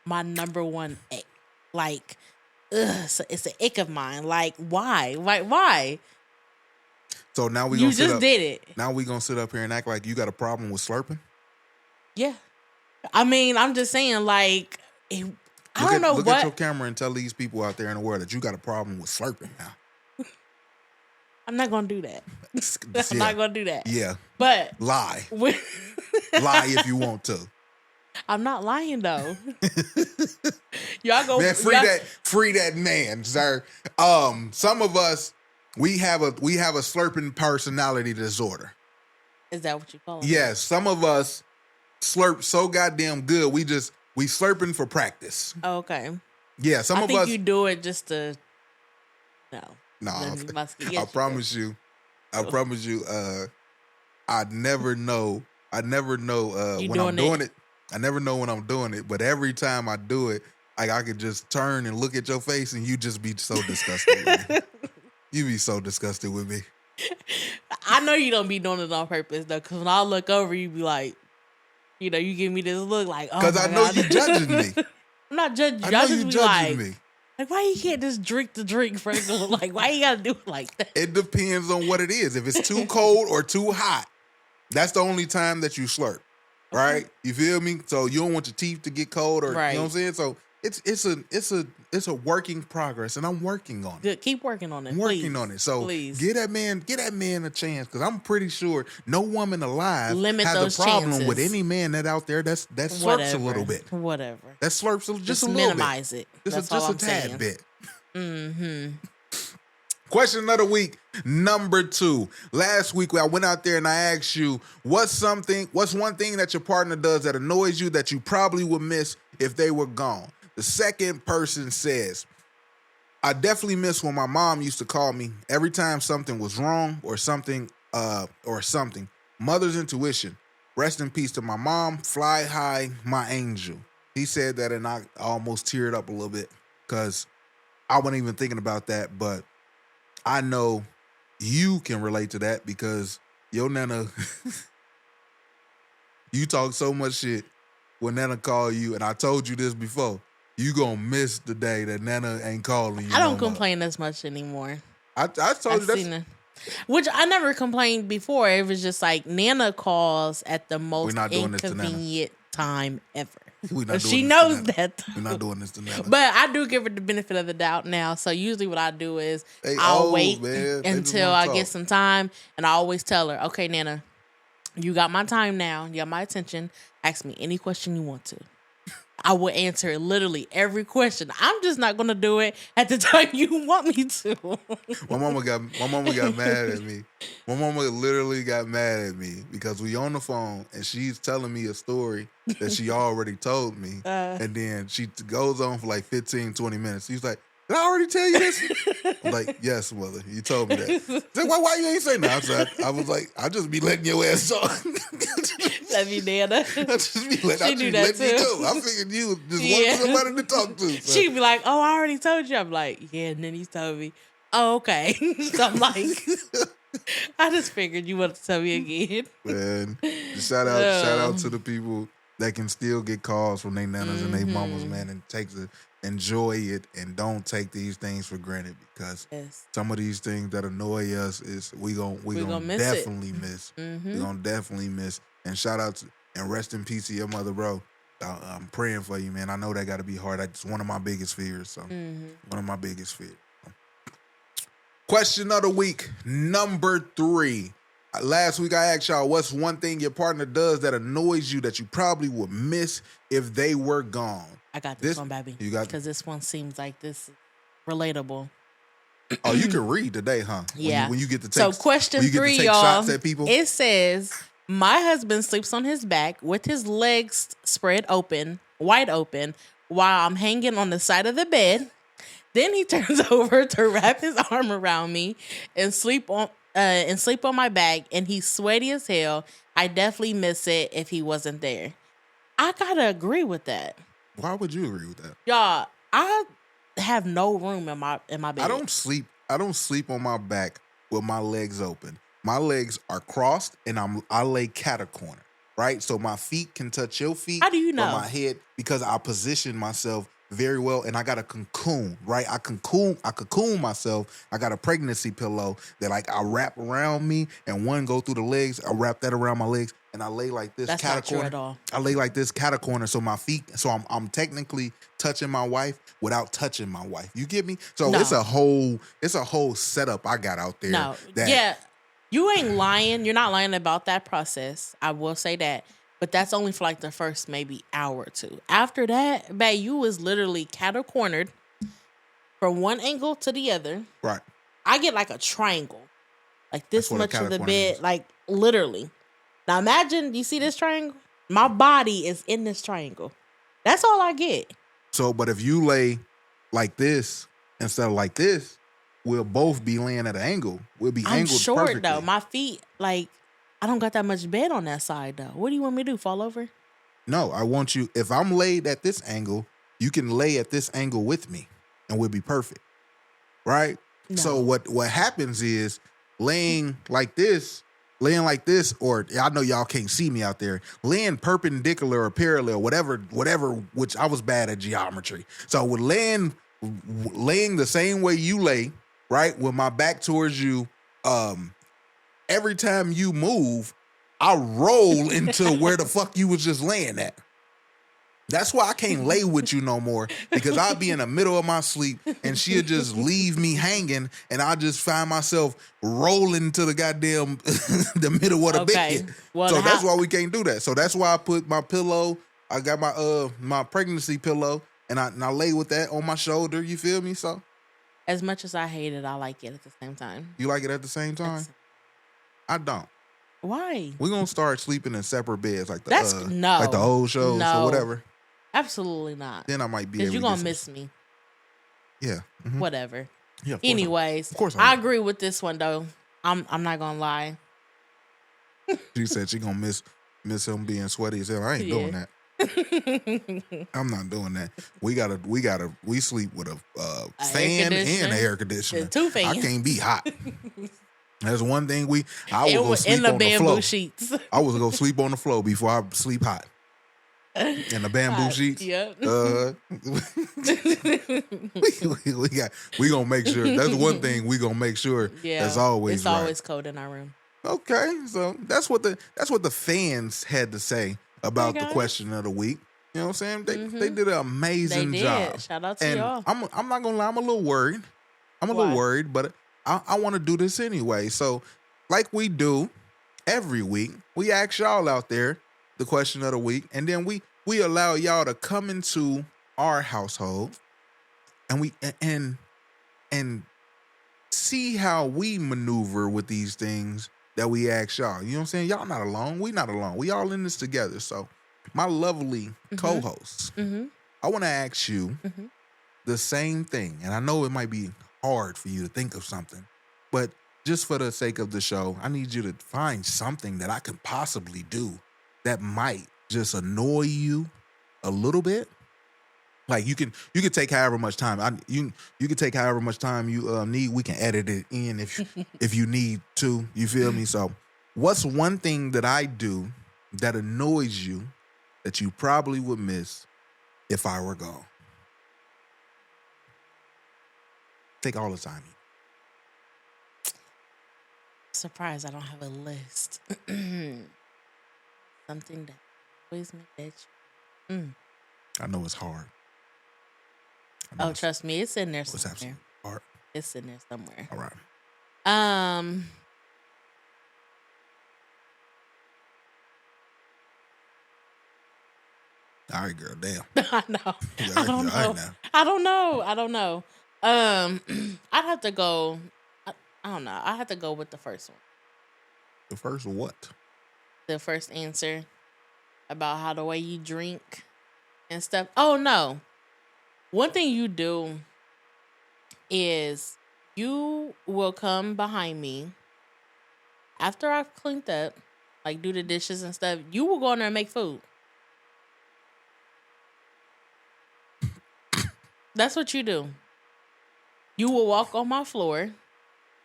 A: my number one ick. Like, so it's an ick of mine. Like, why? Like, why?
B: So now
A: did it.
B: Now we gonna sit up here and act like you got a problem with slurping?
A: Yeah. I mean, I'm just saying, like, I don't know
B: look
A: what.
B: at your camera and tell these people out there in the world that you got a problem with slurping now.
A: I'm not gonna do that. I'm not gonna do that.
B: Yeah.
A: But
B: lie. Lie if you want to.
A: I'm not lying though. Y'all go,
B: man. Free that man, sir. Some of us we have a slurping personality disorder.
A: Is that what you call it?
B: Yes. Some of us slurp so goddamn good. We slurping for practice.
A: Okay.
B: Yeah. Some
A: I
B: of
A: think
B: us.
A: you do it just to. No.
B: I promise you. I promise you. I never know when I'm doing it. I never know when I'm doing it, but every time I do it, I could just turn and look at your face and you just be so disgusted with me. You be so disgusted with me.
A: I know you don't be doing it on purpose though, because when I look over, you be like, you give me this look like, oh my God.
B: Because I know you judging me.
A: I'm not judging you. I just be like, like, why you can't just drink the drink, Frank? Like, why you gotta do it like that?
B: It depends on what it is. If it's too cold or too hot, that's the only time that you slurp. Right? You feel me? So you don't want your teeth to get cold or
A: right.
B: You know what I'm saying? So it's a working progress, and I'm working on it.
A: Good. Keep working on it.
B: I'm working on it. So
A: please.
B: Get that man a chance, because I'm pretty sure no woman alive
A: has
B: a problem with any man that out there that slurps a little bit.
A: Whatever.
B: That slurps just a little bit.
A: Minimize it. That's
B: just
A: all
B: a tad bit.
A: Mm-hmm.
B: Question of the week, number 2. Last week, I went out there and I asked you, what's one thing that your partner does that annoys you that you probably would miss if they were gone? The second person says, I definitely miss when my mom used to call me every time something was wrong or something. Mother's intuition. Rest in peace to my mom. Fly high, my angel. He said that and I almost teared up a little bit because I wasn't even thinking about that, but I know you can relate to that because your nana, you talk so much shit when nana call you, and I told you this before, you gonna miss the day that nana ain't calling you.
A: I don't complain as much anymore.
B: I told you that.
A: Which I never complained before. It was just like Nana calls at the most inconvenient time ever. She knows that.
B: We're not doing this to Nana.
A: But I do give her the benefit of the doubt now. So usually what I do is I'll wait until I get some time, and I always tell her, okay, Nana, you got my time now. You got my attention. Ask me any question you want to. I will answer literally every question. I'm just not gonna do it at the time you want me to.
B: My mama got mad at me. My mama literally got mad at me because we on the phone and she's telling me a story that she already told me. And then she goes on for like 15, 20 minutes. She's like, did I already tell you this? I'm like, yes, mother, you told me that. Like, why you ain't say nothing? I was like, I just be letting your ass talk.
A: Love you, Nana.
B: I just be letting me go. I figured you just wanted somebody to talk to. So.
A: She'd be like, oh, I already told you. I'm like, yeah, and then he told me. Oh, okay. So I'm like, I just figured you wanted to tell me again. Man,
B: shout out to the people that can still get calls from their nanas and their mamas, man, and enjoy it and don't take these things for granted, because some of these things that annoy us is we gonna definitely miss. We gonna definitely miss. And shout out to, and rest in peace to your mother, bro. I'm praying for you, man. I know that got to be hard. That's one of my biggest fears. So one of my biggest fears. Question of the week, number 3. Last week I asked y'all, what's one thing your partner does that annoys you that you probably would miss if they were gone?
A: I got this one, baby.
B: You got,
A: because this one seems like this is relatable.
B: Oh, you can read today, huh?
A: Yeah.
B: When you get to take,
A: so question 3, y'all.
B: Shots at people?
A: It says, my husband sleeps on his back with his legs spread open, wide open, while I'm hanging on the side of the bed. Then he turns over to wrap his arm around me and sleep on my back, and he's sweaty as hell. I definitely miss it if he wasn't there. I gotta agree with that.
B: Why would you agree with that?
A: Y'all, I have no room in my bed.
B: I don't sleep on my back with my legs open. My legs are crossed and I lay catacorner, right? So my feet can touch your feet.
A: How do you know?
B: Or my head, because I position myself very well, and I got a cocoon, right? I cocoon myself. I got a pregnancy pillow that I wrap around me, and one go through the legs. I wrap that around my legs, and I lay like this
A: That's
B: cat
A: not true
B: corner.
A: at all.
B: I lay like this cat corner, so my feet. So I'm technically touching my wife without touching my wife. You get me? So
A: No.
B: it's a whole setup I got out there.
A: No, you ain't lying. You're not lying about that process. I will say that. But that's only for like the first maybe hour or two. After that, babe, you was literally cattle cornered from one angle to the other.
B: Right.
A: I get like a triangle, like this much of the bed, like literally. Now imagine you see this triangle. My body is in this triangle. That's all I get.
B: So, but if you lay like this instead of like this, we'll both be laying at an angle. We'll be angled
A: short
B: perfectly.
A: though. My feet, like, I don't got that much bed on that side though. What do you want me to do? Fall over?
B: No, I want you. If I'm laid at this angle, you can lay at this angle with me, and we'll be perfect, right?
A: No.
B: So what happens is laying like this, or I know y'all can't see me out there, laying perpendicular or parallel, whatever. Which I was bad at geometry, so with laying the same way you lay, right, with my back towards you, every time you move, I roll into where the fuck you was just laying at. That's why I can't lay with you no more, because I'll be in the middle of my sleep and she'll just leave me hanging and I'll just find myself rolling to the goddamn the middle of the bed.
A: Well,
B: so that's why we can't do that. So that's why I put my pillow, I got my pregnancy pillow, and I lay with that on my shoulder. You feel me? So
A: as much as I hate it, I like it at the same time.
B: you like it at the same time? I don't.
A: Why?
B: We're gonna start sleeping in separate beds like
A: That's
B: like the old shows or whatever.
A: Absolutely not.
B: Then I might be able
A: because you're
B: to
A: gonna miss me.
B: Yeah. Mm-hmm.
A: Whatever.
B: Yeah.
A: Anyways,
B: of course
A: I agree with this one though. I'm not gonna lie.
B: She said she gonna miss him being sweaty as hell. I ain't doing that. I'm not doing that. We sleep with a fan and an air conditioner.
A: Two fans.
B: I can't be hot. That's one thing I will go sleep
A: in the
B: on the
A: bamboo
B: floor.
A: sheets.
B: I was gonna sleep on the floor before I sleep hot. In the bamboo sheets.
A: Yep.
B: we gonna make sure. That's one thing we gonna make sure.
A: Yeah,
B: that's always
A: it's
B: right.
A: always cold in our room.
B: Okay, so that's what the fans had to say about the question of the week. You know what I'm saying? They did an amazing job.
A: Shout out to y'all.
B: I'm not gonna lie, I'm a little worried. But I want to do this anyway. So, like we do every week, we ask y'all out there the question of the week, and then we allow y'all to come into our household, and we and see how we maneuver with these things that we ask y'all. You know what I'm saying? Y'all not alone. We not alone. We all in this together. So, my lovely co-hosts, I want to ask you the same thing, and I know it might be hard for you to think of something, but just for the sake of the show, I need you to find something that I can possibly do that might just annoy you a little bit. Like you can take however much time you can take however much time you need. We can edit it in if you need to. You feel me? So, what's one thing that I do that annoys you that you probably would miss if I were gone? Take all the time.
A: Surprised I don't have a list. Something that always make that
B: I know it's hard.
A: Oh, trust me, it's in there
B: It's
A: somewhere.
B: absolutely hard.
A: It's in there somewhere.
B: All right. All right, girl. Damn.
A: I know.
B: Yeah,
A: I don't know.
B: now.
A: I don't know. I'd have to go. I don't know. I have to go with the first one.
B: The first what?
A: The first answer about how the way you drink and stuff. Oh no. One thing you do is you will come behind me after I've cleaned up, like do the dishes and stuff. You will go in there and make food. That's what you do. You will walk on my floor,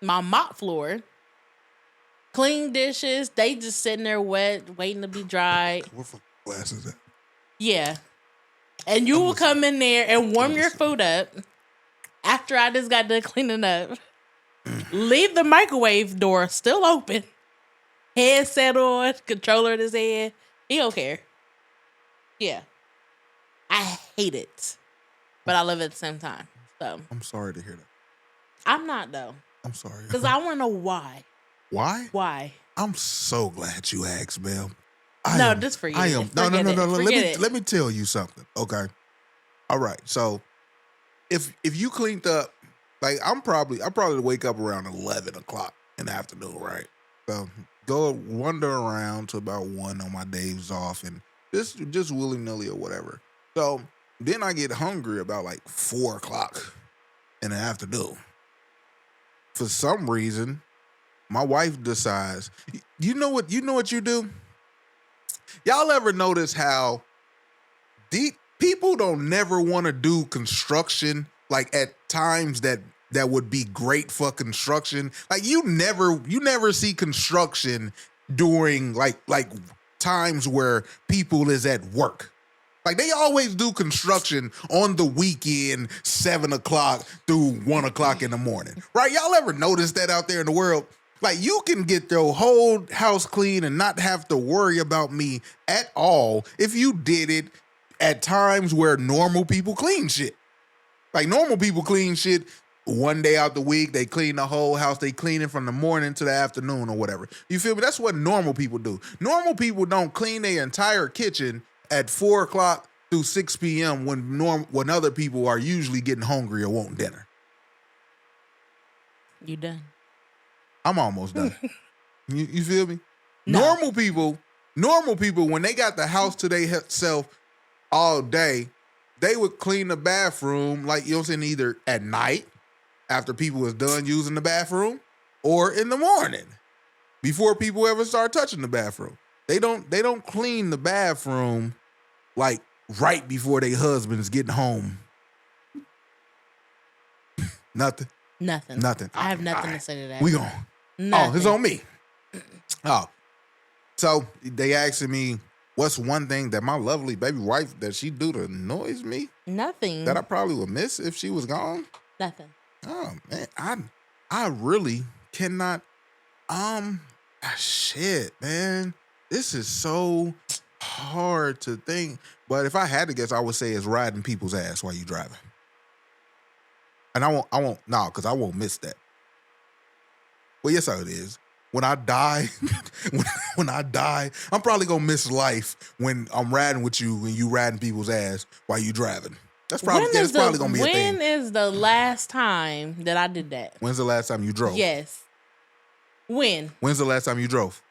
A: my mop floor, clean dishes. They just sitting there wet, waiting to be dried.
B: What fucking glass is that?
A: Yeah. And you will come in there and warm your food up after I just got done cleaning up. Leave the microwave door still open. headset on, controller in his head. He don't care. Yeah. I hate it. But I love it at the same time. So
B: I'm sorry to hear that.
A: I'm not, though.
B: I'm sorry.
A: Because I want to know why.
B: Why?
A: Why?
B: I'm so glad you asked, Mel.
A: Just forget it.
B: I am. No. Let me tell you something, okay? All right. So if you cleaned up, like I probably wake up around 11 o'clock in the afternoon, right? So go wander around to about 1 on my days off and just willy-nilly or whatever. So then I get hungry about like 4 o'clock in the afternoon. For some reason, my wife decides, you know what you do? Y'all ever notice how people don't never want to do construction like at times that would be great for construction? Like you never see construction during like times where people is at work. Like they always do construction on the weekend, 7 o'clock through 1 o'clock in the morning, right? Y'all ever notice that out there in the world? Like you can get your whole house clean and not have to worry about me at all if you did it at times where normal people clean shit. Like normal people clean shit one day out the week. They clean the whole house. They clean it from the morning to the afternoon or whatever. You feel me? That's what normal people do. Normal people don't clean their entire kitchen at 4 o'clock through 6 p.m. when other people are usually getting hungry or wanting dinner.
A: You done?
B: I'm almost done. You feel me?
A: No.
B: Normal people, when they got the house to themselves all day, they would clean the bathroom, like, you know what I'm saying, either at night after people was done using the bathroom or in the morning before people ever start touching the bathroom. They don't clean the bathroom like right before their husband's getting home. Nothing.
A: I have nothing to say to that.
B: We gone. Oh, it's on me. Oh. So they asking me, what's one thing that my lovely baby wife that she do to annoys me?
A: Nothing.
B: That I probably would miss if she was gone?
A: Nothing.
B: Oh man, I really cannot. Shit, man. This is so hard to think. But if I had to guess, I would say it's riding people's ass while you driving. And I won't miss that. Well, yes, how it is. When I die, when I die, I'm probably gonna miss life when I'm riding with you and you riding people's ass while you driving. That's probably gonna be a thing.
A: When is the last time that I did that?
B: When's the last time you drove?
A: Yes. When?
B: When's the last time you drove?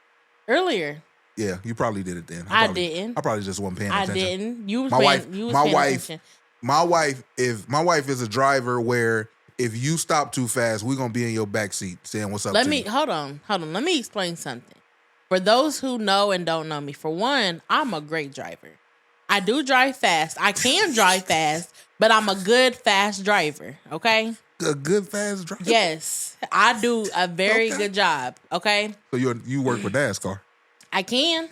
A: Earlier.
B: Yeah, you probably did it then.
A: I didn't.
B: I probably just wasn't paying attention.
A: I didn't. You was paying attention.
B: My wife is a driver where if you stop too fast, we're gonna be in your backseat saying what's up.
A: Hold on. Let me explain something. For those who know and don't know me, for one, I'm a great driver. I do drive fast. I can drive fast, but I'm a good fast driver. Okay.
B: A good fast driver.
A: Yes, I do a very good job. Okay.
B: So you work for NASCAR.
A: I can,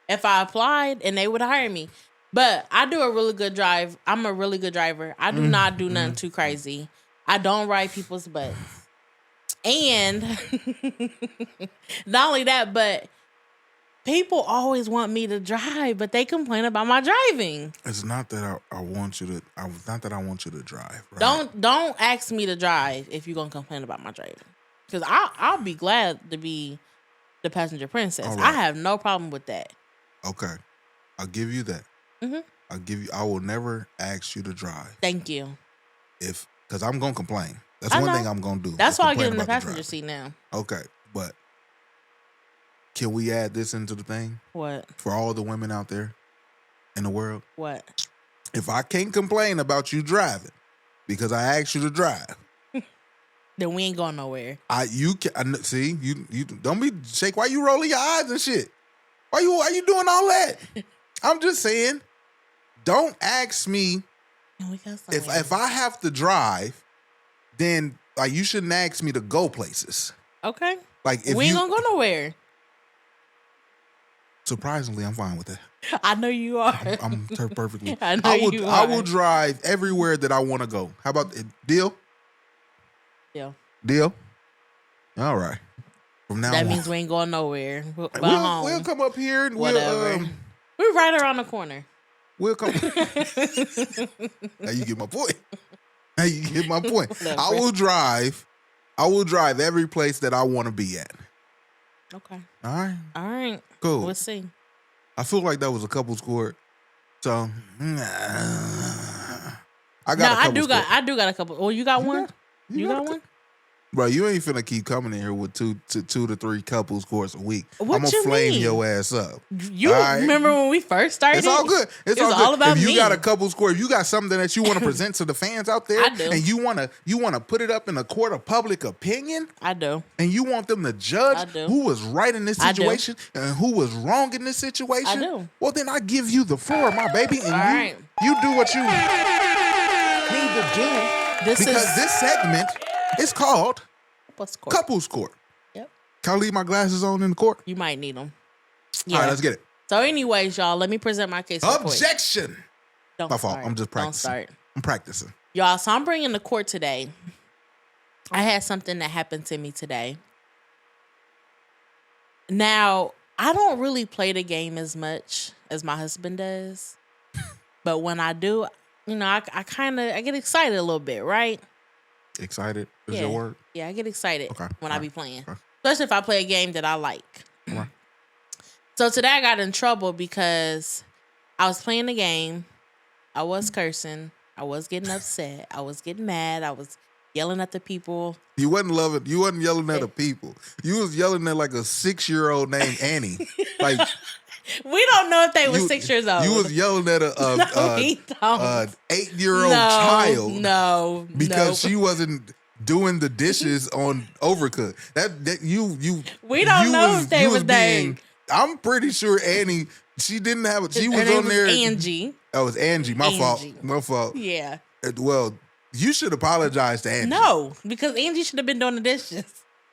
A: if I applied and they would hire me. But I do a really good drive. I'm a really good driver. I do not do nothing too crazy. I don't ride people's butts. And not only that, but people always want me to drive, but they complain about my driving.
B: It's not that I want you to. Not that I want you to drive. Right?
A: Don't ask me to drive if you're gonna complain about my driving, because I'll be glad to be the passenger princess. Right. I have no problem with that.
B: Okay, I'll give you that. Mm-hmm. I will never ask you to drive.
A: Thank you.
B: Because I'm gonna complain. That's one thing I'm gonna do.
A: That's why I get in the passenger seat now.
B: Okay, but can we add this into the thing?
A: What?
B: For all the women out there in the world?
A: What?
B: If I can't complain about you driving because I asked you to drive,
A: then we ain't going nowhere.
B: You don't be shake. Why you rolling your eyes and shit? Why you doing all that? I'm just saying, don't ask me if I have to drive, then like you shouldn't ask me to go places.
A: Okay.
B: Like if
A: we ain't gonna go nowhere.
B: Surprisingly, I'm fine with that.
A: I know you are.
B: I'm perfectly.
A: I
B: will drive everywhere that I want to go. How about deal?
A: Yeah.
B: Deal? All right. From now
A: that
B: on.
A: means we ain't going nowhere.
B: We'll come up here and
A: whatever. We're right around the corner.
B: We'll come. Now you get my point.
A: Whatever.
B: I will drive every place that I want to be at.
A: Okay.
B: All
A: right.
B: Cool.
A: We'll see.
B: I feel like that was a couples court. So I do got a couple. Oh, you got one? You got one? Bro, you ain't finna keep coming in here with two to three couples course a week.
A: What
B: I'm gonna flame your ass up.
A: You remember when we first started?
B: It's all good. It's all good.
A: About
B: if you
A: me.
B: got a couples court, if you got something that you want to present to the fans out there,
A: I do.
B: And you wanna put it up in a court of public opinion,
A: I do.
B: And you want them to judge who was right in this situation and who was wrong in this situation.
A: I do.
B: Well, then I give you the floor, my baby, and
A: right.
B: you do what you need to do. This segment is called Couples Court.
A: Yep.
B: Can I leave my glasses on in the court?
A: You might need them.
B: Yeah. All right, let's get it.
A: So anyways, y'all, let me present my case.
B: Objection.
A: Don't
B: my fault.
A: Start.
B: I'm just practicing.
A: Don't start.
B: I'm practicing.
A: Y'all, so I'm bringing to court today. I had something that happened to me today. Now, I don't really play the game as much as my husband does. But when I do, I get excited a little bit, right?
B: Excited is your word?
A: Yeah, I get excited when I be playing.
B: Okay.
A: Especially if I play a game that I like.
B: Okay.
A: So today I got in trouble because I was playing the game. I was cursing. I was getting upset. I was getting mad. I was yelling at the people.
B: You wasn't yelling at the people. You was yelling at like a 6-year-old named Annie. Like
A: we don't know if they were 6 years old.
B: You was yelling at a 8-year-old child.
A: No,
B: because she wasn't doing the dishes on Overcooked.
A: We don't know if they was being.
B: I'm pretty sure Annie. She didn't have it. She was
A: on
B: on there.
A: Angie.
B: Oh, it was Angie. My fault.
A: Yeah.
B: Well, you should apologize to Angie.
A: No, because Angie should have been doing the dishes.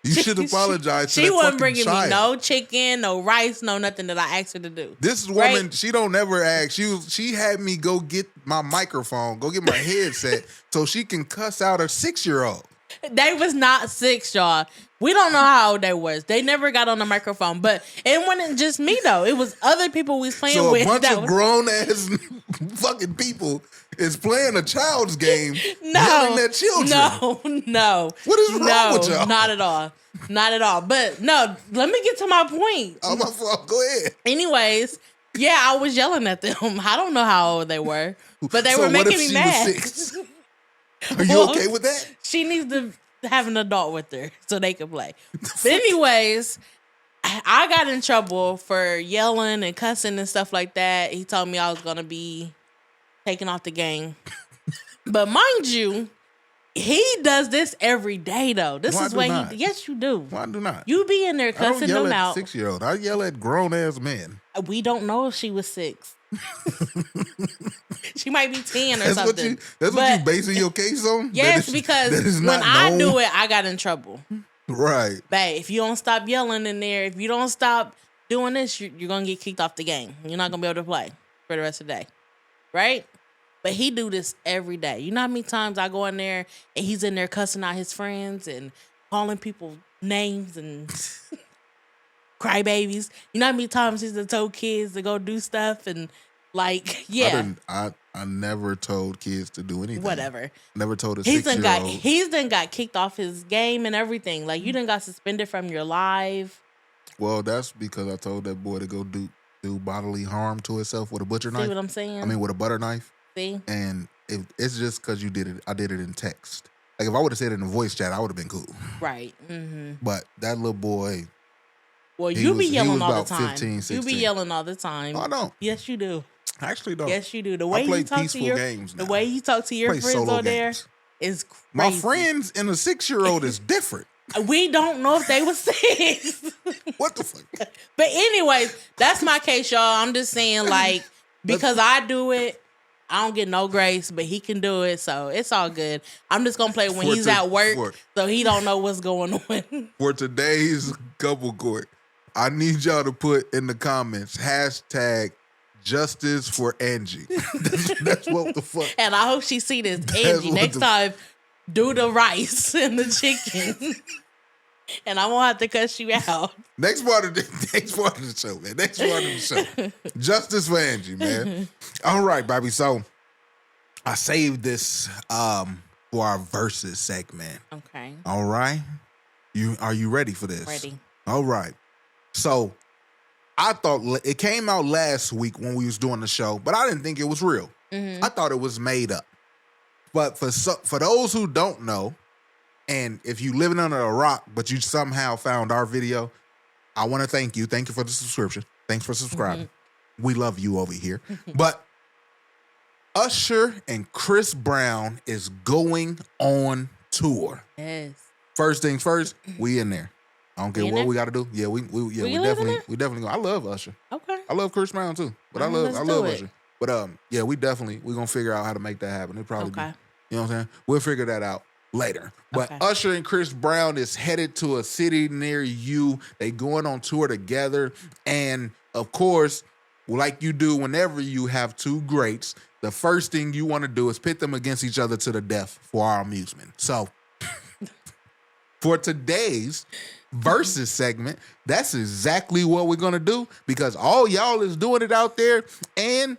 B: You should apologize to that
A: She wasn't
B: fucking
A: bringing
B: child.
A: me no chicken, no rice, no nothing that I asked her to do.
B: This woman, she don't never ask. She had me go get my microphone, go get my headset, so she can cuss out her 6-year-old.
A: They was not 6, y'all. We don't know how old they was. They never got on the microphone. But it wasn't just me, though. It was other people we was playing with.
B: So a bunch of grown-ass fucking people is playing a child's game, yelling at children.
A: No.
B: What is wrong with y'all?
A: Not at all. Not at all. But no, let me get to my point.
B: Oh, my fault. Go ahead.
A: Anyways, yeah, I was yelling at them. I don't know how old they were, but they were making me mad.
B: Was 6? Are you okay with that?
A: She needs to have an adult with her so they can play. But anyways, I got in trouble for yelling and cussing and stuff like that. He told me I was going to be taken off the game. But mind you, he does this every day, though. Yes, you do.
B: Why do not?
A: You be in there cussing them out.
B: I don't yell at 6-year-old. I yell at grown-ass men.
A: We don't know if she was 6. She might be 10 or something.
B: That's what you basing your case on?
A: Yes, because when I do it, I got in trouble.
B: Right.
A: Babe, if you don't stop yelling in there, if you don't stop doing this, you're going to get kicked off the game. You're not going to be able to play for the rest of the day. Right? But he do this every day. You know how many times I go in there and he's in there cussing out his friends and calling people names and crybabies. You know how many times he's told kids to go do stuff and like, yeah.
B: I never told kids to do anything.
A: Whatever.
B: Never told a 6-year-old.
A: He's done got kicked off his game and everything. Like, you done got suspended from your live.
B: Well, that's because I told that boy to go do bodily harm to himself with a butcher knife.
A: See what I'm saying?
B: I mean, with a butter knife.
A: See?
B: And it's just because you did it. I did it in text. Like, if I would have said it in a voice chat, I would have been cool.
A: Right. Mm-hmm.
B: But that little boy...
A: Well, you be yelling all the time.
B: 15, 16.
A: You be yelling all the time.
B: No, I don't.
A: Yes, you do.
B: I actually don't.
A: Yes, you do. The way you talk to your
B: games now.
A: The way you talk to your friends on there is crazy.
B: My friends and a 6-year-old is different.
A: We don't know if they were 6.
B: What the fuck?
A: But anyways, that's my case, y'all. I'm just saying, like, because I do it, I don't get no grace, but he can do it, so it's all good. I'm just gonna play when he's at work, so he don't know what's going on.
B: For today's couple court, I need y'all to put in the comments #Justice for Angie. That's what the fuck.
A: And I hope she see this. Angie, next time, do the rice and the chicken. And I won't have to cuss you out.
B: Next part of the show, man. Next part of the show. Justice for Angie, man. All right, baby. So I saved this for our versus segment.
A: Okay.
B: All right. Are you ready for this?
A: Ready.
B: All right. So I thought it came out last week when we was doing the show, but I didn't think it was real. Mm-hmm. I thought it was made up. But for those who don't know, and if you living under a rock, but you somehow found our video, I want to thank you. Thank you for the subscription. Thanks for subscribing. Mm-hmm. We love you over here. But Usher and Chris Brown is going on tour.
A: Yes.
B: First things first, we in there. I don't care what we got to do. Yeah, we definitely go. I love Usher.
A: Okay.
B: I love Chris Brown too, but I love Usher. But yeah, we gonna figure out how to make that happen. It probably be, you know what I'm saying? We'll figure that out later. But Usher and Chris Brown is headed to a city near you. They going on tour together, and of course, like you do whenever you have two greats, the first thing you want to do is pit them against each other to the death for our amusement. So for today's versus segment, that's exactly what we're gonna do, because all y'all is doing it out there, and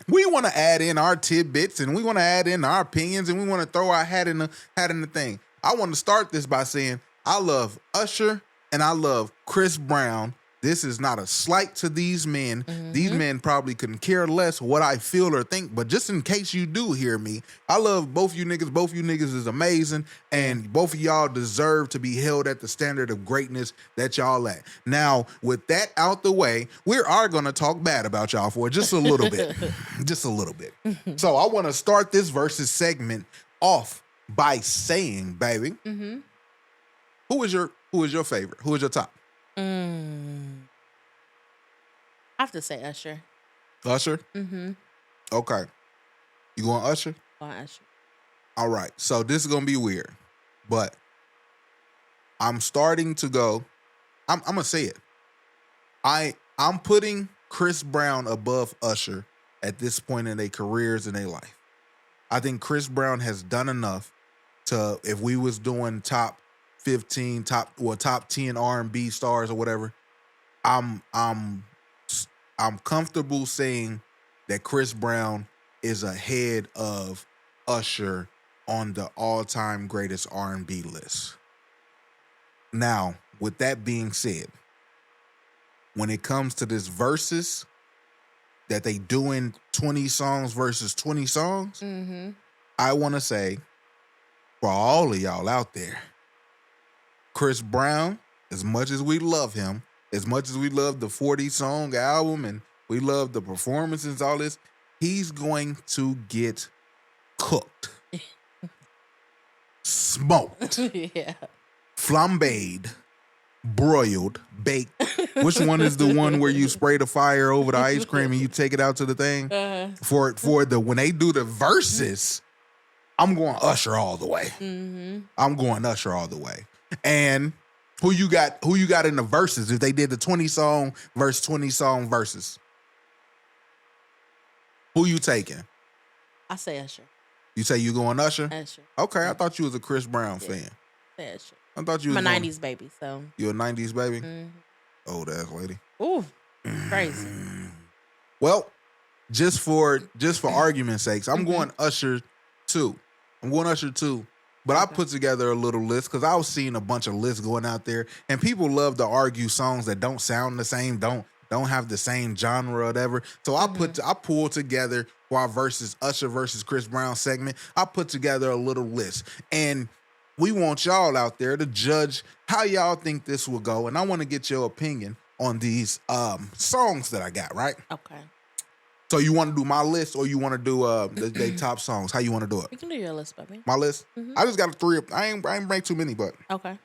B: we want to add in our tidbits, and we want to add in our opinions, and we want to throw our hat in the thing. I want to start this by saying I love Usher and I love Chris Brown. This is not a slight to these men. Mm-hmm. These men probably couldn't care less what I feel or think, but just in case you do hear me, I love both you niggas. Both you niggas is amazing, and both of y'all deserve to be held at the standard of greatness that y'all at. Now, with that out the way, we are going to talk bad about y'all for just a little bit. Just a little bit. So I want to start this versus segment off by saying, baby, who is your favorite? Who is your top?
A: I have to say Usher.
B: Usher? Mm-hmm. Okay. You going Usher?
A: Going Usher.
B: All right. So this is going to be weird, but I'm starting to go. I'm going to say it. I'm putting Chris Brown above Usher at this point in their careers and their life. I think Chris Brown has done enough to, if we was doing top 15, top 10 R&B stars or whatever, I'm comfortable saying that Chris Brown is ahead of Usher on the all-time greatest R&B list. Now, with that being said, when it comes to this versus that they doing 20 songs versus 20 songs, I want to say for all of y'all out there, Chris Brown, as much as we love him, as much as we love the 40-song album and we love the performances, all this, he's going to get cooked, smoked, flambéed, broiled, baked. Which one is the one where you spray the fire over the ice cream and you take it out to the thing? For when they do the verses, I'm going Usher all the way. I'm going Usher all the way. And who you got in the verses if they did the 20-song verse 20-song verses? Who you taking?
A: I say Usher.
B: You say you going Usher?
A: Usher.
B: Okay, I thought you was a Chris Brown fan.
A: Say Usher.
B: I thought you was
A: I'm a 90s baby, so.
B: You a 90s baby? Old ass lady.
A: Ooh, crazy.
B: Well, just for argument's sakes, I'm going Usher too. But I put together a little list because I was seeing a bunch of lists going out there, and people love to argue songs that don't sound the same, don't have the same genre or whatever. So I pulled together for our versus Usher versus Chris Brown segment. I put together a little list, and we want y'all out there to judge how y'all think this will go, and I want to get your opinion on these songs that I got. Right?
A: Okay.
B: So you want to do my list, or you want to do the top songs? How you want to do it?
A: You can do your list, baby.
B: My list. I just got a 3. I ain't bring too many, but
A: okay.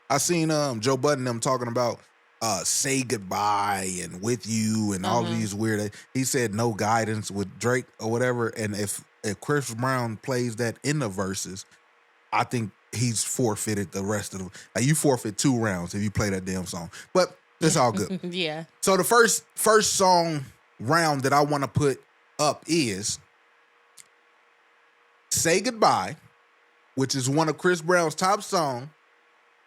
B: I seen Joe Budden them talking about "Say Goodbye" and "With You" and all of these weird. He said "No Guidance" with Drake or whatever. And if Chris Brown plays that in the verses, I think he's forfeited the rest of them. Like, you forfeit 2 rounds if you play that damn song. But it's all good.
A: Yeah.
B: So the first song round that I want to put up is "Say Goodbye," which is one of Chris Brown's top songs,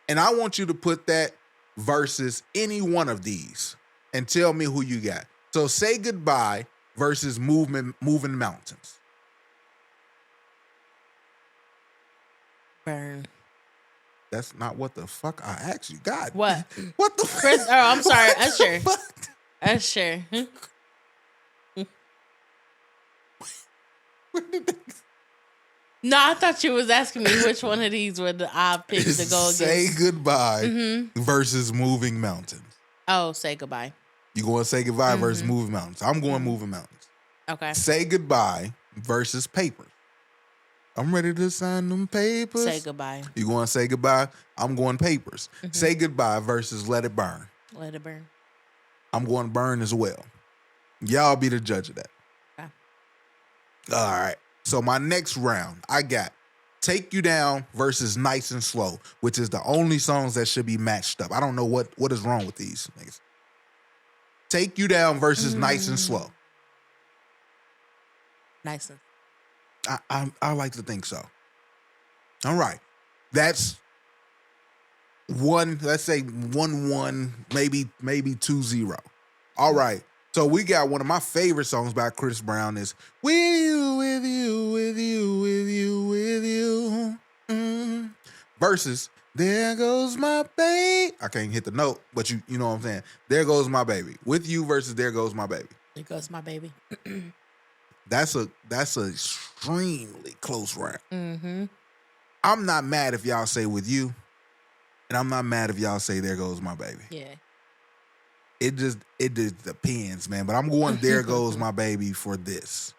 B: And I want you to put that versus any one of these and tell me who you got. So Say Goodbye versus Moving Mountains.
A: Burn.
B: That's not what the fuck I asked you. God.
A: What?
B: What the
A: Chris? Oh, I'm sorry. Usher. Usher. No, I thought you was asking me which one of these would I pick to go against.
B: Say Goodbye versus Moving Mountains.
A: Oh, Say Goodbye.
B: You going to Say Goodbye versus Moving Mountains. I'm going Moving Mountains.
A: Okay.
B: Say Goodbye versus Papers. I'm ready to sign them papers.
A: Say Goodbye.
B: You going to Say Goodbye? I'm going Papers. Say Goodbye versus Let It Burn.
A: Let It Burn.
B: I'm going Burn as well. Y'all be the judge of that.
A: Okay.
B: All right. So my next round, I got Take You Down versus Nice and Slow, which is the only songs that should be matched up. I don't know what is wrong with these niggas. Take You Down versus Nice and Slow.
A: Nice and
B: I like to think so. All right. That's one, let's say 1-1, maybe 2-0. All right. So we got one of my favorite songs by Chris Brown is With You, With You, With You, With You, With You. Versus There Goes My Baby. I can't hit the note, but you know what I'm saying. There Goes My Baby. With You versus There Goes My Baby.
A: There Goes My Baby.
B: That's a extremely close round. I'm not mad if y'all say With You, and I'm not mad if y'all say There Goes My Baby.
A: Yeah.
B: It just depends, man. But I'm going There Goes My Baby for this.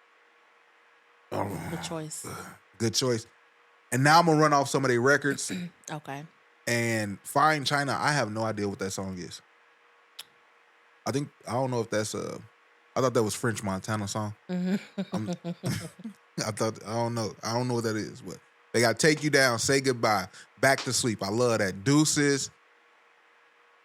A: Good choice.
B: Good choice. And now I'm gonna run off some of their records.
A: Okay.
B: And Fine China, I have no idea what that song is. I don't know if that's I thought that was French Montana song. I don't know what that is, but they got Take You Down, Say Goodbye, Back to Sleep. I love that. Deuces.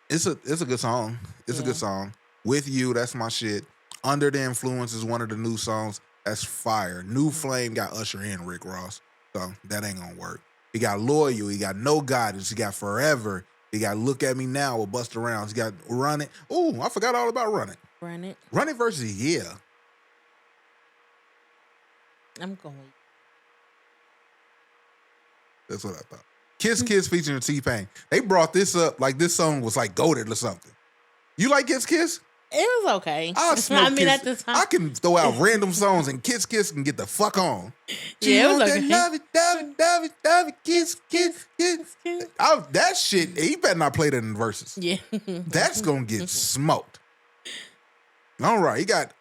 B: It's a good song. It's a good song. With You, that's my shit. Under the Influence is one of the new songs. That's fire. New Flame got Usher and Rick Ross. So that ain't gonna work. He got Loyal. He got No Guidance. He got Forever. He got Look at Me Now with Busta Rhymes. He got Run It. Ooh, I forgot all about Run It.
A: Run It.
B: Run It versus Yeah.
A: I'm going.
B: That's what I thought. Kiss Kiss featuring T-Pain. They brought this up like this song was like goated or something. You like Kiss Kiss?
A: It was okay.
B: I mean,
A: at the time,
B: I can throw out random songs and Kiss Kiss can get the fuck on.
A: Yeah, it was okay.
B: Love it, kiss, kiss, kiss. That shit, he better not play that in verses.
A: Yeah.
B: That's gonna get smoked. All right, he got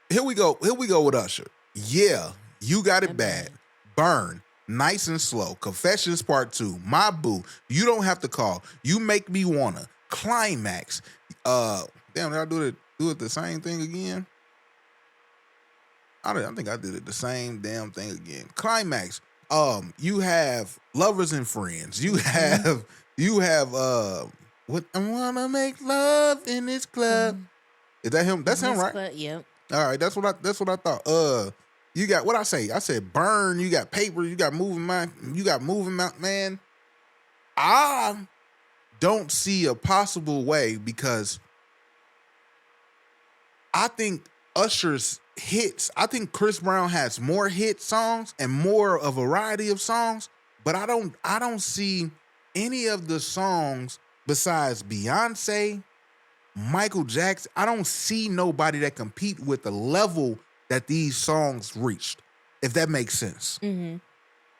B: here we go with Usher. Yeah, You Got It Bad. Burn. Nice and Slow. Confessions Part 2. My Boo. You Don't Have to Call. You Make Me Wanna. Climax. Damn, did I do it the same thing again? I think I did it the same damn thing again. Climax. You have Lovers and Friends. You have what I wanna make love in this club. Is that him? That's him, right?
A: Club, yep.
B: All right, that's what I thought. You got what I say? I said Burn, you got Paper, you got Moving Mountain, man. I don't see a possible way because I think Usher's hits, I think Chris Brown has more hit songs and more of a variety of songs, but I don't see any of the songs besides Beyonce, Michael Jackson. I don't see nobody that compete with the level that these songs reached, if that makes sense.
A: Mm-hmm.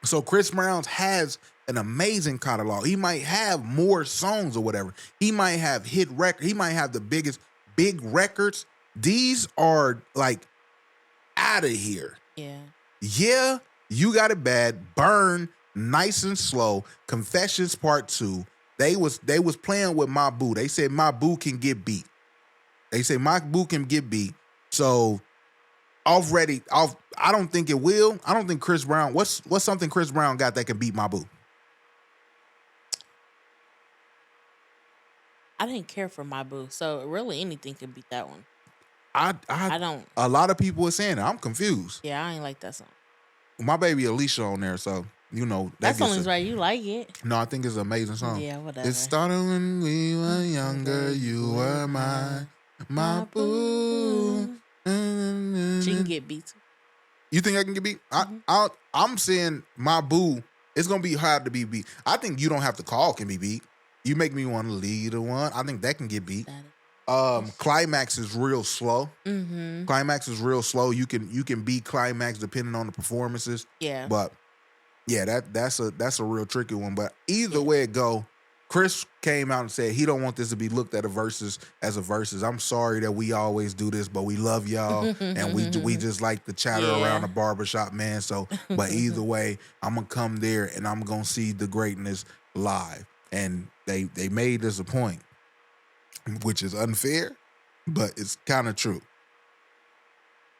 B: So Chris Brown has an amazing catalog. He might have more songs or whatever. He might have hit record. He might have the biggest big records. These are like out of here.
A: Yeah.
B: Yeah, You Got It Bad. Burn. Nice and Slow. Confessions Part 2. They was playing with My Boo. They said My Boo can get beat. They say My Boo can get beat. So I don't think it will. I don't think Chris Brown. What's something Chris Brown got that can beat My Boo?
A: I didn't care for My Boo, so really anything could beat that one.
B: I
A: don't.
B: A lot of people are saying it. I'm confused.
A: Yeah, I ain't like that song.
B: My baby Alicia on there, so you know,
A: that song is right. You like it?
B: No, I think it's an amazing song.
A: Yeah, whatever.
B: It started when we were younger. You were my boo.
A: She can get beat.
B: You think I can get beat? I'm saying my boo. It's gonna be hard to be beat. I think You Don't Have to Call can be beat. You Make Me Want to Lead the One. I think that can get beat. Climax is real slow. Mm-hmm. Climax is real slow. You can beat Climax depending on the performances.
A: Yeah.
B: But yeah, that's a real tricky one. But either way it go, Chris came out and said he don't want this to be looked at as a versus. I'm sorry that we always do this, but we love y'all and we just like to chatter around the barbershop, man. So, but either way, I'm gonna come there and I'm gonna see the greatness live. And they made this a point, which is unfair, but it's kind of true.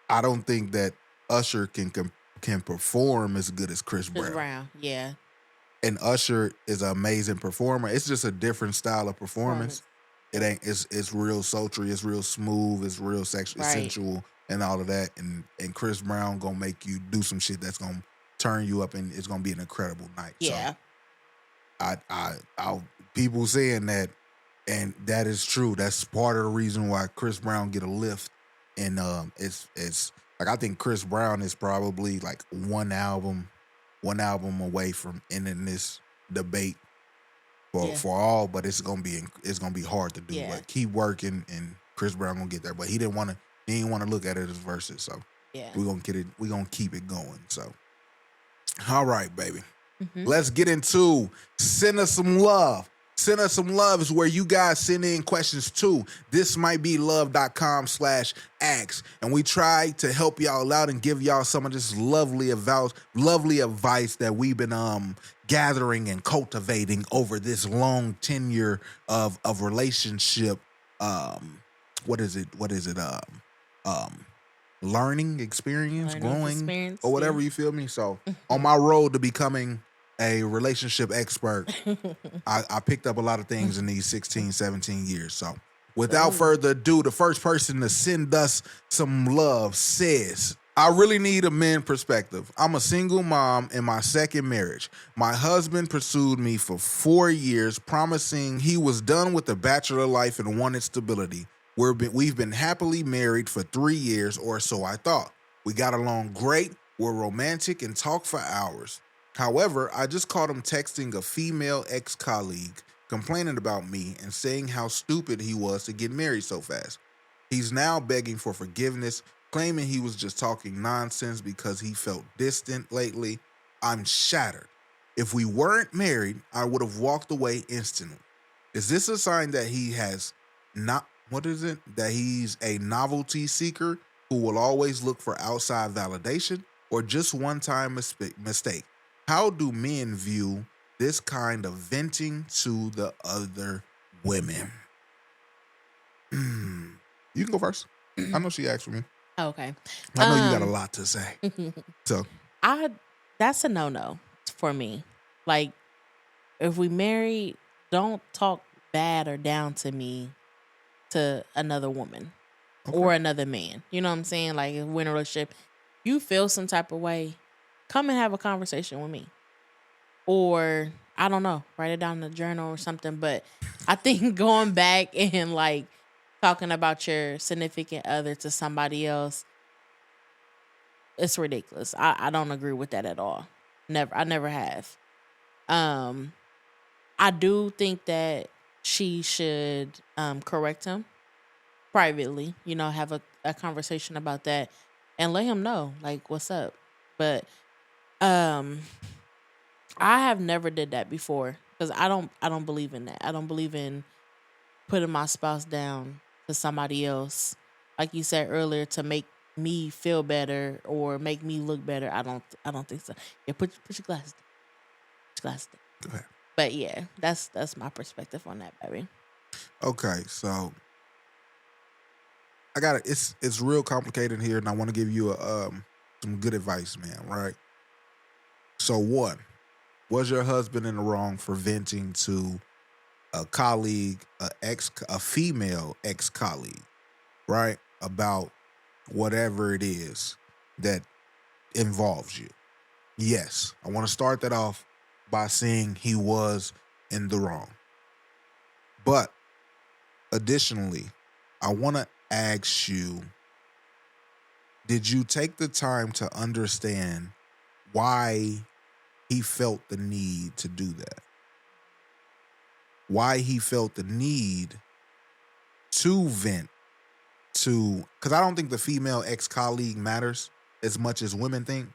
B: I don't think that Usher can perform as good as Chris Brown.
A: Yeah.
B: And Usher is an amazing performer. It's just a different style of performance. It ain't. It's real sultry. It's real smooth. It's real sensual and all of that. And Chris Brown gonna make you do some shit that's gonna turn you up, and it's gonna be an incredible night.
A: Yeah.
B: So I people saying that, and that is true. That's part of the reason why Chris Brown get a lift. And it's like, I think Chris Brown is probably like one album away from ending this debate for all, but it's gonna be hard to do. Yeah. But keep working, and Chris Brown gonna get there. But he didn't want to look at it as verses, so we're gonna keep it going. So, all right, baby, let's get into Send Us Some Love. Send Us Some Love is where you guys send in questions to thismightbelove.com/ask. And we try to help y'all out and give y'all some of this lovely advice that we've been gathering and cultivating over this long tenure of relationship. What is it? Learning experience, growing, or whatever, you feel me? So on my road to becoming a relationship expert, I picked up a lot of things in these 16, 17 years. So without further ado, the first person to send us some love says, I really need a man perspective. I'm a single mom in my second marriage. My husband pursued me for 4 years, promising he was done with the bachelor life and wanted stability. We've been happily married for 3 years, or so I thought. We got along great, we're romantic, and talk for hours. However, I just caught him texting a female ex-colleague, complaining about me and saying how stupid he was to get married so fast. He's now begging for forgiveness, claiming he was just talking nonsense because he felt distant lately. I'm shattered. If we weren't married, I would have walked away instantly. Is this a sign that that he's a novelty seeker who will always look for outside validation, or just one-time mistake? How do men view this kind of venting to the other women? You can go first. I know she asked for me.
A: Okay.
B: I know you got a lot to say. So
A: that's a no-no for me. Like, if we married, don't talk bad or down to me to another woman or another man. You know what I'm saying? Like, if we're in a relationship, you feel some type of way, come and have a conversation with me. Or, I don't know, write it down in a journal or something. But I think going back and, like, talking about your significant other to somebody else, it's ridiculous. I don't agree with that at all. I never have. I do think that she should correct him privately, have a conversation about that and let him know, like, what's up. But I have never did that before, because I don't believe in that. I don't believe in putting my spouse down to somebody else, like you said earlier, to make me feel better or make me look better. I don't think so. Yeah, put your glasses down. Put your glasses down.
B: Go ahead.
A: But yeah, that's my perspective on that, baby.
B: Okay, so I got it. It's real complicated here, and I want to give you some good advice, man. Right. So, one, was your husband in the wrong for venting to a colleague, a female ex-colleague, right, about whatever it is that involves you? Yes, I want to start that off by saying he was in the wrong. But additionally, I want to ask you, did you take the time to understand why he felt the need to do that? Why he felt the need to vent to, because I don't think the female ex-colleague matters as much as women think.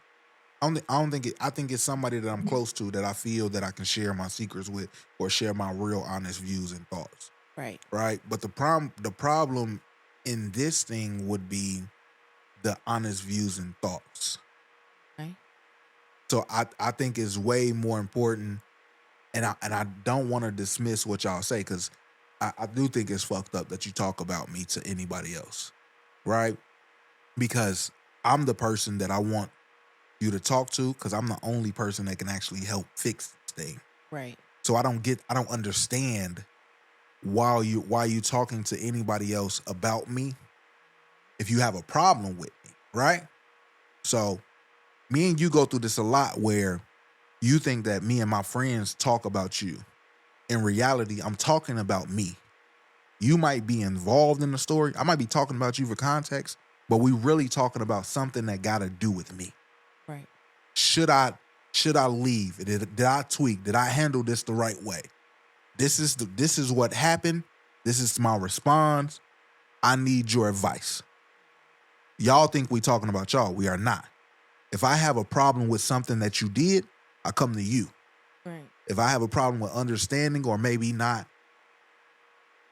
B: I don't think it. I think it's somebody that I'm close to, that I feel that I can share my secrets with or share my real honest views and thoughts.
A: Right.
B: Right. But the problem in this thing would be the honest views and thoughts.
A: Okay.
B: So I think it's way more important, and I don't want to dismiss what y'all say, because I do think it's fucked up that you talk about me to anybody else, right? Because I'm the person that I want you to talk to, because I'm the only person that can actually help fix this thing.
A: Right.
B: So I don't understand why you talking to anybody else about me if you have a problem with me, right? So me and you go through this a lot, where you think that me and my friends talk about you. In reality, I'm talking about me. You might be involved in the story. I might be talking about you for context, but we really talking about something that got to do with me.
A: Right.
B: Should I leave? Did I tweak? Did I handle this the right way? This is what happened. This is my response. I need your advice. Y'all think we talking about y'all. We are not. If I have a problem with something that you did, I come to you.
A: Right.
B: If I have a problem with understanding, or maybe not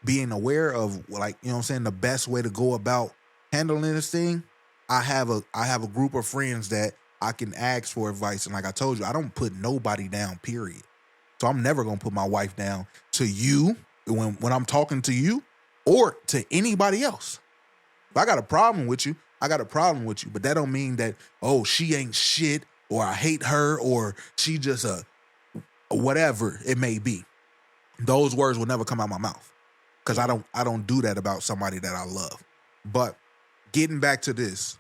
B: being aware of, like, you know what I'm saying, the best way to go about handling this thing, I have a group of friends that I can ask for advice. And like I told you, I don't put nobody down, period. So I'm never going to put my wife down to you when I'm talking to you, or to anybody else. If I got a problem with you, I got a problem with you. But that don't mean that, oh, she ain't shit, or I hate her, or she just a whatever it may be. Those words will never come out my mouth, because I don't do that about somebody that I love. But getting back to this,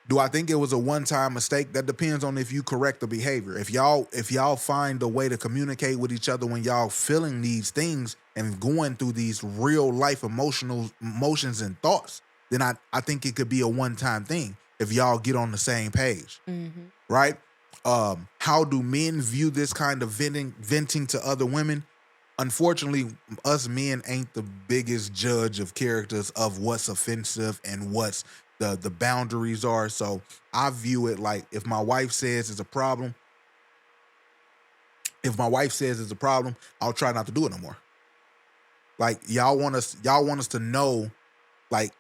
B: do I think it was a one-time mistake? That depends on if you correct the behavior. If y'all find a way to communicate with each other when y'all feeling these things and going through these real life emotions and thoughts, then I think it could be a one-time thing if y'all get on the same page. Mm-hmm. Right? How do men view this kind of venting to other women? Unfortunately, us men ain't the biggest judge of characters of what's offensive and what's the boundaries are. So I view it like, if my wife says it's a problem, I'll try not to do it no more. Like, y'all want us to know, like,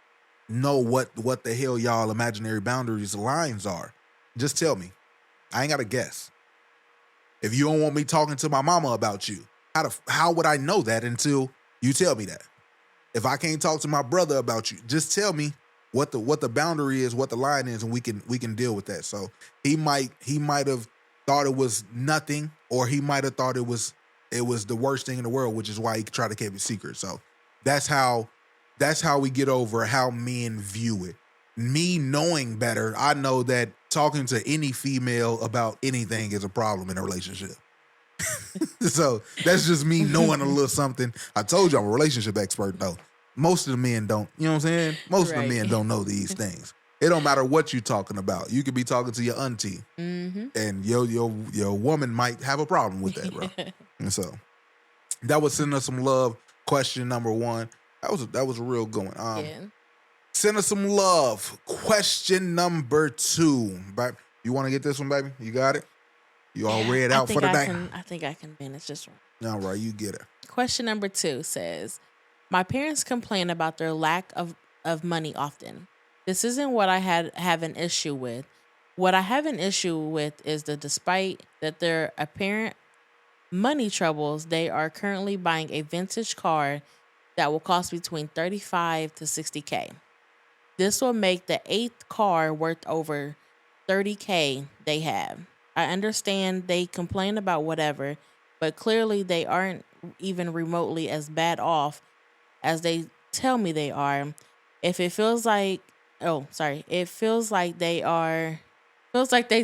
B: know what the hell y'all imaginary boundaries lines are. Just tell me. I ain't got to guess. If you don't want me talking to my mama about you, how would I know that until you tell me that? If I can't talk to my brother about you, just tell me what the boundary is, what the line is, and we can deal with that. So he might have thought it was nothing, or he might have thought it was the worst thing in the world, which is why he tried to keep it secret. So that's how we get over how men view it. Me knowing better, I know that talking to any female about anything is a problem in a relationship. So that's just me knowing a little something. I told you I'm a relationship expert, though. Most of the men don't, you know what I'm saying? Most of the men don't know these things. It don't matter what you're talking about. You could be talking to your auntie, and your woman might have a problem with that, bro. And so that was Send Us Some Love, question number 1. That was a real good one.
A: Yeah.
B: Send us some love. Question number 2. You want to get this one, baby? You got it? You all read out for the day?
A: I think I can manage this one.
B: All right, you get it.
A: Question number 2 says, my parents complain about their lack of money often. This isn't what I have an issue with. What I have an issue with is that despite that their apparent money troubles, they are currently buying a vintage car that will cost between $35,000 to $60,000. This will make the 8th car worth over $30,000 they have. I understand they complain about whatever, but clearly they aren't even remotely as bad off as they tell me they are. It feels like they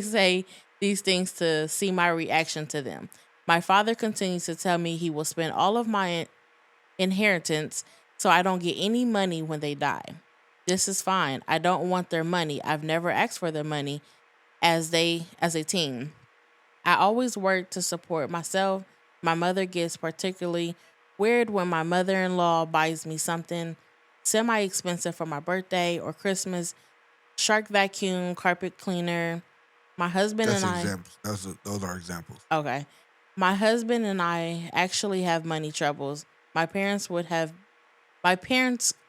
A: say these things to see my reaction to them. My father continues to tell me he will spend all of my inheritance so I don't get any money when they die. This is fine. I don't want their money. I've never asked for their money as a teen. I always work to support myself. My mother gets particularly weird when my mother-in-law buys me something semi-expensive for my birthday or Christmas. Shark vacuum, carpet cleaner. My husband and I...
B: Those are examples.
A: Okay. My husband and I actually have money troubles. My parents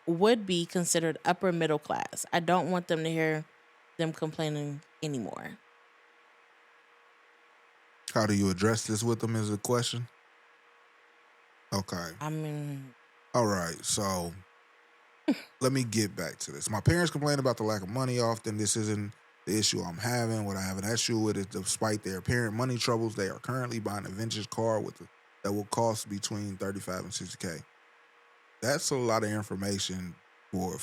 A: would be considered upper middle class. I don't want them to hear them complaining anymore.
B: How do you address this with them is a question? Okay. All right, so let me get back to this. My parents complain about the lack of money often. This isn't the issue I'm having. What I have an issue with is despite their apparent money troubles, they are currently buying a vintage car that will cost between $35,000 and $60,000. That's a lot of information for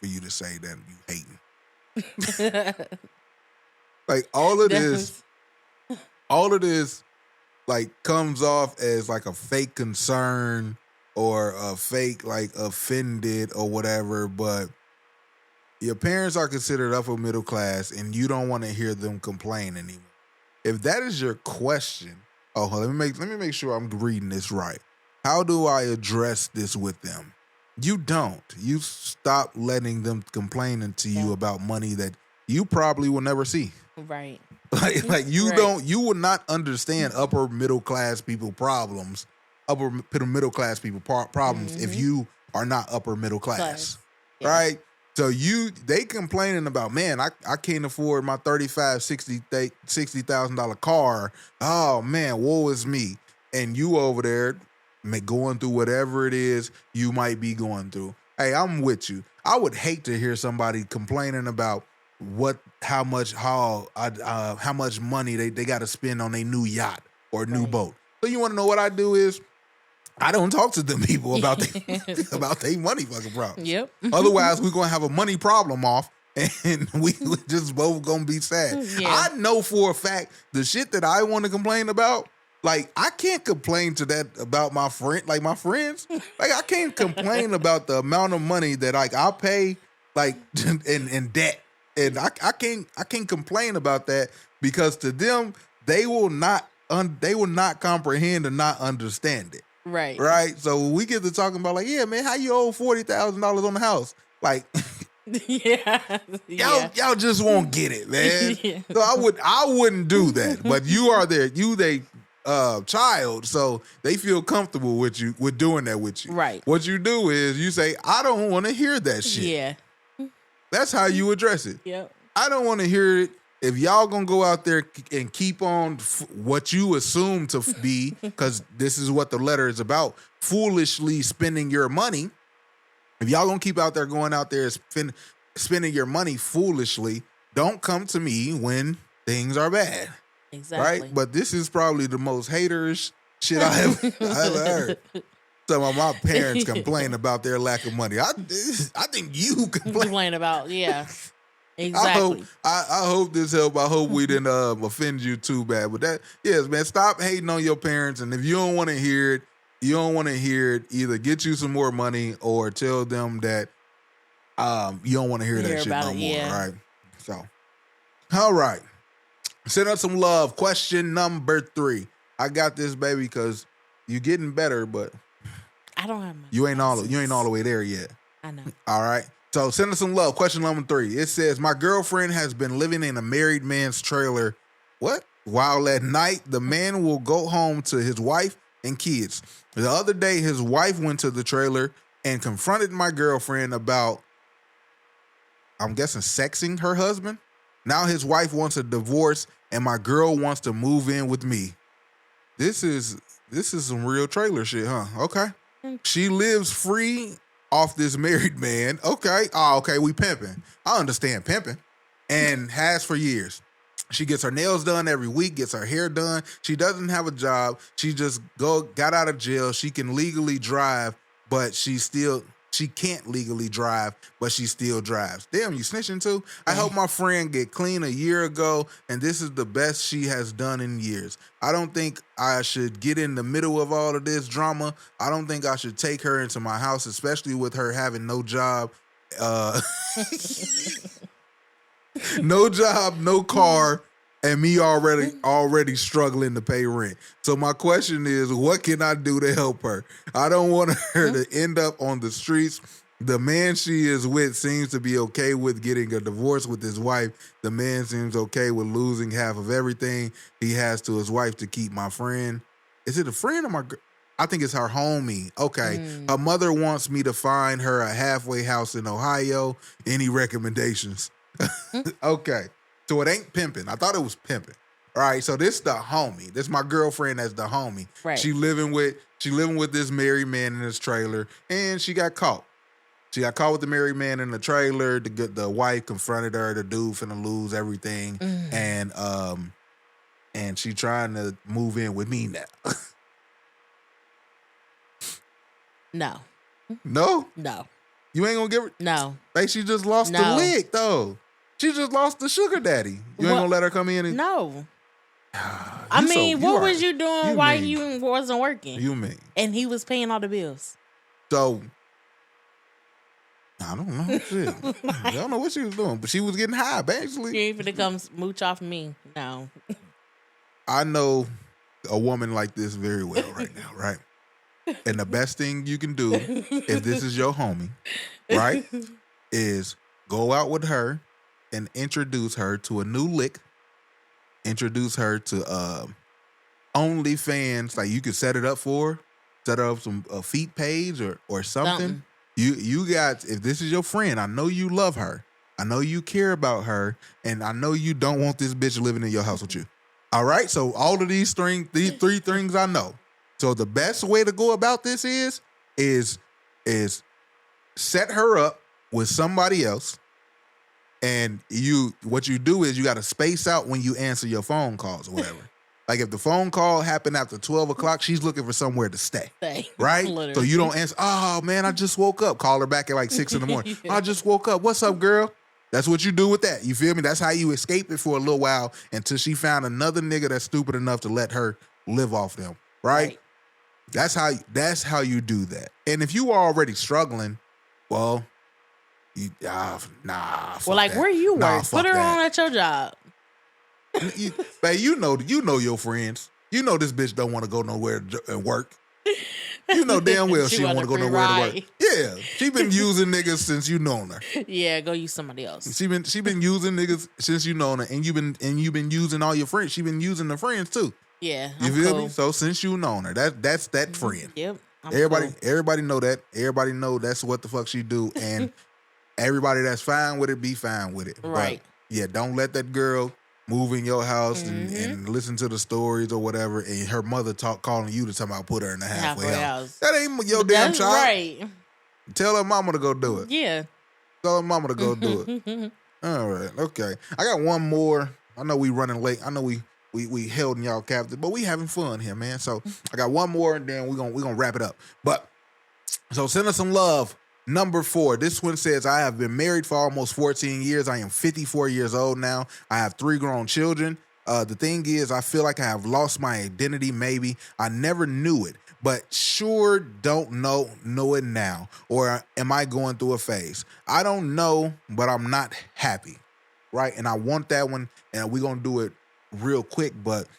B: you to say that you hating. Like all of this like comes off as like a fake concern or a fake like offended or whatever, but your parents are considered upper middle class and you don't want to hear them complain anymore. If that is your question, let me make sure I'm reading this right. How do I address this with them? You don't. You stop letting them complaining to you about money that you probably will never see.
A: Right.
B: Like you don't. You will not understand upper middle class people problems. Upper middle class people problems if you are not upper middle class. Yeah. Right. So they complaining about, man, I can't afford my $60,000 car. Oh man, woe is me. And you over there going through whatever it is you might be going through. Hey, I'm with you. I would hate to hear somebody complaining about how much money they got to spend on a new yacht or new boat. So you want to know what I do is I don't talk to them people about their money fucking problem.
A: Yep.
B: Otherwise, we're gonna have a money problem off, and we just both gonna be sad. Yeah. I know for a fact the shit that I want to complain about. Like, I can't complain to that about my friends. Like, I can't complain about the amount of money that like I pay like in debt, and I can't complain about that because to them they will not comprehend and not understand it.
A: Right.
B: Right. So when we get to talking about like, yeah, man, how you owe $40,000 on the house? Like, y'all just won't get it, man. Yeah. So I wouldn't do that. But you are their child, so they feel comfortable with doing that with you.
A: Right.
B: What you do is you say, I don't want to hear that shit.
A: Yeah.
B: That's how you address it.
A: Yep.
B: I don't want to hear it. If y'all gonna go out there and keep on what you assume to be, because this is what the letter is about, foolishly spending your money. If y'all gonna keep out there going out there spending your money foolishly, don't come to me when things are bad.
A: Exactly.
B: Right? But this is probably the most haterish shit I ever heard. Some of my parents complain about their lack of money. I think you
A: complain about, yeah. Exactly.
B: I hope this helped. I hope we didn't offend you too bad. But yes, man, stop hating on your parents. And if you don't want to hear it, either get you some more money or tell them that you don't want to hear that shit no more. Yeah. Right? So, all right. Send us some love. Question number 3. I got this, baby, because you're getting better, but
A: I don't have money.
B: You ain't all the way there yet.
A: I know.
B: All right. So send us some love. Question number 3. It says, my girlfriend has been living in a married man's trailer. What? While at night, the man will go home to his wife and kids. The other day, his wife went to the trailer and confronted my girlfriend about, I'm guessing, sexing her husband. Now his wife wants a divorce and my girl wants to move in with me. This is some real trailer shit, huh? Okay. She lives free off this married man. Okay. Oh, okay. We pimping. I understand pimping. And has for years. She gets her nails done every week, gets her hair done. She doesn't have a job. She just got out of jail. She can legally drive, but she still she can't legally drive, but she still drives. Damn, you snitching too? I helped my friend get clean a year ago, and this is the best she has done in years. I don't think I should get in the middle of all of this drama. I don't think I should take her into my house, especially with her having no job. No job, no car, and me already struggling to pay rent. So my question is, what can I do to help her? I don't want her to end up on the streets. The man she is with seems to be okay with getting a divorce with his wife. The man seems okay with losing half of everything he has to his wife to keep my friend. Is it a friend or my girl? I think it's her homie. Okay. Her mother wants me to find her a halfway house in Ohio. Any recommendations? Okay. So it ain't pimping. I thought it was pimping. All right. So this the homie. This my girlfriend that's the homie.
A: Right.
B: She living with this married man in his trailer, and she got caught. She got caught with the married man in the trailer. The wife confronted her. The dude finna lose everything, and she trying to move in with me now.
A: No.
B: No?
A: No.
B: You ain't gonna give her?
A: No.
B: Like she just lost the lick, though. She just lost the sugar daddy. You ain't gonna let her come in and...
A: No. I mean, what was you doing while you wasn't working?
B: You mean?
A: And he was paying all the bills.
B: So, I don't know. Shit. I don't know what she was doing, but she was getting high, basically.
A: You ain't finna come mooch off me. No.
B: I know a woman like this very well right now, right? And the best thing you can do, if this is your homie, right, is go out with her and introduce her to a new lick. Introduce her to OnlyFans. Like you could set it up for her. Set up some feet page or something. You got, if this is your friend, I know you love her. I know you care about her. And I know you don't want this bitch living in your house with you. All right? So all of these three things I know. So the best way to go about this is set her up with somebody else. And what you do is you got to space out when you answer your phone calls or whatever. Like if the phone call happened after 12 o'clock, she's looking for somewhere to stay. Right? Literally. So you don't answer, oh man, I just woke up. Call her back at like 6 in the morning. I just woke up. What's up, girl? That's what you do with that. You feel me? That's how you escape it for a little while until she found another nigga that's stupid enough to let her live off them. Right? That's how you do that. And if you are already struggling, well, well, like
A: that. Where you work, put her on at your job.
B: Babe, you know your friends. You know this bitch don't want to go nowhere and work. You know damn well she don't want to go nowhere to work. Yeah, she been using niggas since you known her.
A: Yeah, go use somebody else.
B: She been using niggas since you known her, and you been using all your friends. She been using the friends too.
A: Yeah,
B: you feel me? So since you known her, that's that friend.
A: Yep.
B: Everybody know that. Everybody know that's what the fuck she do, and everybody that's fine with it be fine with it.
A: Right.
B: But yeah, don't let that girl move in your house and listen to the stories or whatever, and her mother calling you to tell about put her in the halfway house. That ain't your damn child.
A: Right.
B: Tell her mama to go do it.
A: Yeah.
B: Tell her mama to go do it. All right. Okay. I got one more. I know we running late. I know we held y'all captive, but we having fun here, man. So I got one more, and then we're gonna wrap it up. But so send us some love. Number 4, this one says, I have been married for almost 14 years. I am 54 years old now. I have 3 grown children. The thing is, I feel like I have lost my identity, maybe. I never knew it, but sure don't know it now. Or am I going through a phase? I don't know, but I'm not happy, right? And I want that one, and we're going to do it real quick, but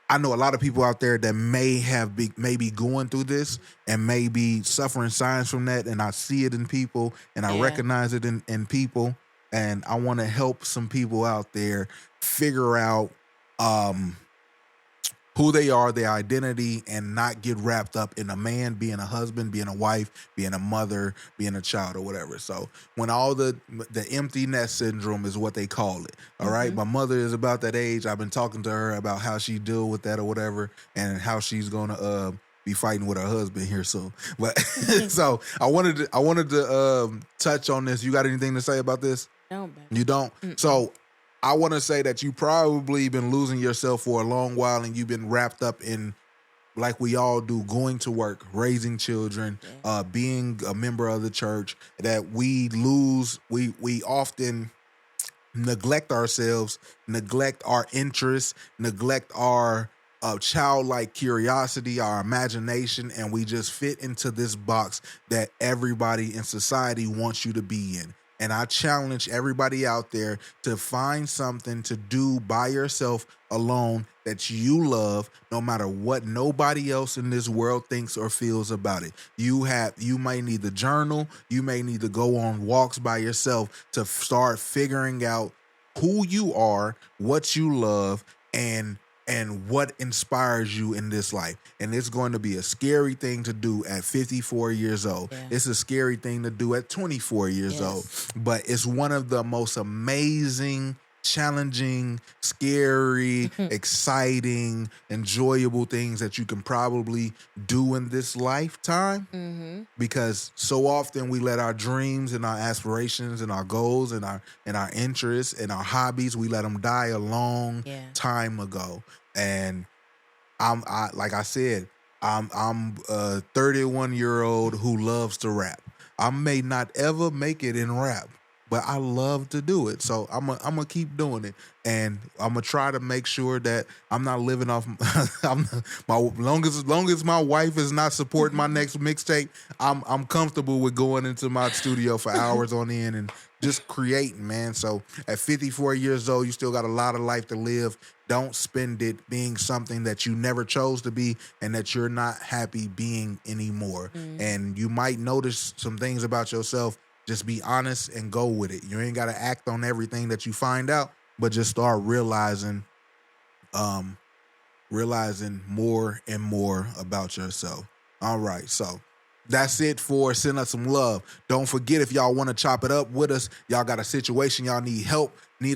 B: I know a lot of people out there that may be going through this and may be suffering signs from that, and I see it in people, and I recognize it in people, and I want to help some people out there figure out who they are, their identity, and not get wrapped up in a man, being a husband, being a wife, being a mother, being a child, or whatever. So when all the empty nest syndrome is what they call it. All right. My mother is about that age. I've been talking to her about how she deal with that or whatever, and how she's gonna be fighting with her husband here soon. But so I wanted to touch on this. You got anything to say about this?
A: No, baby.
B: You don't? So I want to say that you probably been losing yourself for a long while, and you've been wrapped up in like we all do, going to work, raising children, being a member of the church, that we often neglect ourselves, neglect our interests, neglect our childlike curiosity, our imagination, and we just fit into this box that everybody in society wants you to be in. And I challenge everybody out there to find something to do by yourself alone that you love, no matter what nobody else in this world thinks or feels about it. You may need to journal. You may need to go on walks by yourself to start figuring out who you are, what you love, and what inspires you in this life. And it's going to be a scary thing to do at 54 years old. Yeah. It's a scary thing to do at 24 years old. But it's one of the most amazing, challenging, scary, exciting, enjoyable things that you can probably do in this lifetime. Because so often we let our dreams and our aspirations and our goals and our interests and our hobbies, we let them die a long time ago. And I'm a 31-year-old who loves to rap. I may not ever make it in rap, but I love to do it. So I'm gonna keep doing it, and I'm gonna try to make sure that I'm not living off. Long as my wife is not supporting my next mixtape, I'm comfortable with going into my studio for hours on end and just creating, man. So at 54 years old, you still got a lot of life to live. Don't spend it being something that you never chose to be and that you're not happy being anymore. And you might notice some things about yourself. Just be honest and go with it. You ain't got to act on everything that you find out, but just start realizing more and more about yourself. All right, so that's it for Send Us Some Love. Don't forget, if y'all want to chop it up with us, y'all got a situation y'all need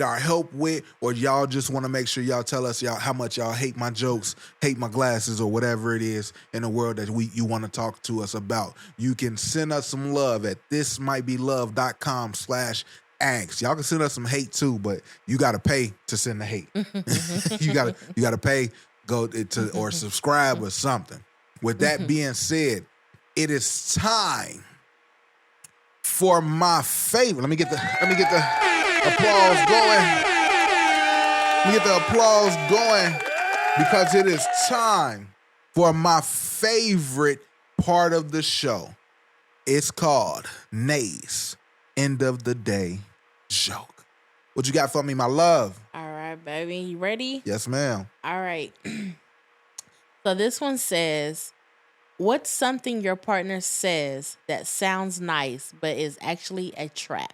B: our help with, or y'all just want to make sure y'all tell us how much y'all hate my jokes, hate my glasses, or whatever it is in the world that you want to talk to us about. You can send us some love at thismightbelove.com/angst. Y'all can send us some hate too, but you got to pay to send the hate. you got to pay, go to or subscribe or something. With that being said, it is time for my favorite. Let me get the applause going. Let me get the applause going, because it is time for my favorite part of the show. It's called Nay's End of the Day Joke. What you got for me, my love?
A: All right, baby. You ready?
B: Yes, ma'am.
A: All right. So this one says, what's something your partner says that sounds nice but is actually a trap?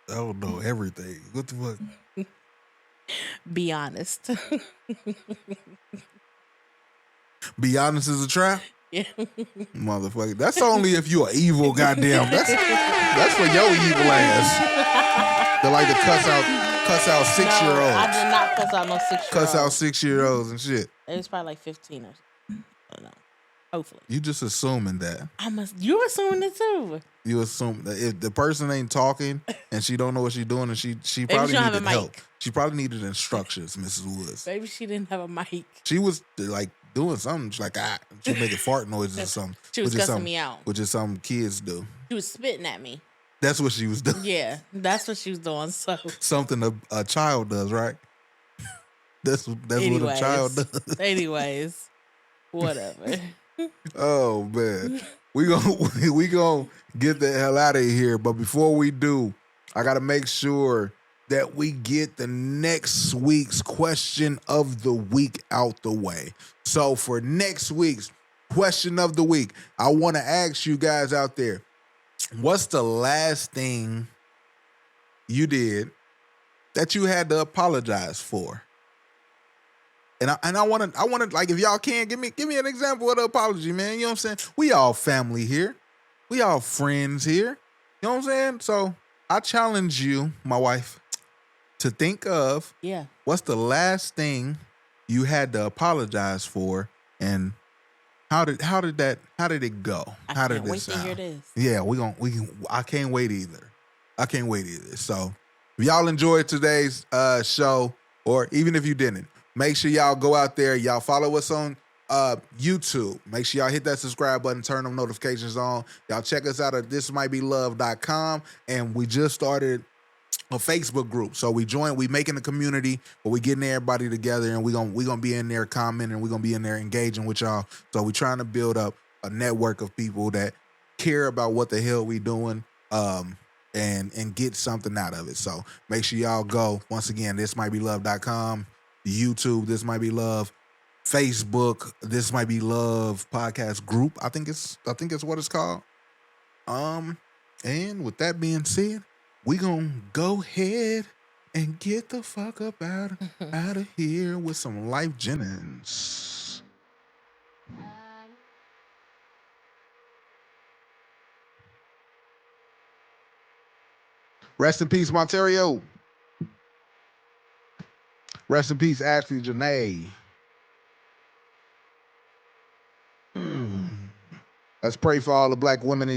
B: I don't know everything. What the fuck?
A: Be honest.
B: Be honest is a trap?
A: Yeah.
B: Motherfucker. That's only if you are evil, goddamn. That's for your evil ass. They like to cuss out 6-year-olds.
A: I did not cuss out no 6-year-olds.
B: Cuss out 6-year-olds and shit.
A: It was probably like 15 or something. I don't know. Hopefully.
B: You just assuming that.
A: You assuming it too.
B: You assume that if the person ain't talking and she don't know what she's doing, and she probably needed help. She probably needed instructions, Mrs. Woods.
A: Maybe she didn't have a mic.
B: She was like doing something. She's like, she making fart noises or something.
A: She was cussing me out.
B: Which is something kids do.
A: She was spitting at me.
B: That's what she was doing.
A: Yeah, that's what she was doing. So
B: something a child does, right? That's what a child does.
A: Anyways, whatever.
B: Oh man, we gonna get the hell out of here. But before we do, I gotta make sure that we get the next week's question of the week out the way. So for next week's question of the week, I want to ask you guys out there, what's the last thing you did that you had to apologize for? And I want to like, if y'all can give me an example of the apology, man. You know what I'm saying? We all family here. We all friends here. You know what I'm saying? So I challenge you, my wife, to think of what's the last thing you had to apologize for, and how did it go? How did it sound? I can't wait to hear this. Yeah, I can't wait either. So if y'all enjoyed today's show, or even if you didn't, Make sure y'all go out there. Y'all follow us on YouTube. Make sure y'all hit that subscribe button, turn them notifications on. Y'all check us out at thismightbelove.com. And we just started a Facebook group. So we making a community, but we getting everybody together, and we gonna be in there commenting, we're gonna be in there engaging with y'all. So we trying to build up a network of people that care about what the hell we doing, and get something out of it. So make sure y'all go. Once again, thismightbelove.com, YouTube, This Might Be Love, Facebook, This Might Be Love podcast group. I think it's what it's called. And with that being said, we gonna go ahead and get the fuck up out of here with some Life Jennings. Rest in peace, Monterio. Rest in peace, Ashley Janae. Let's pray for all the black women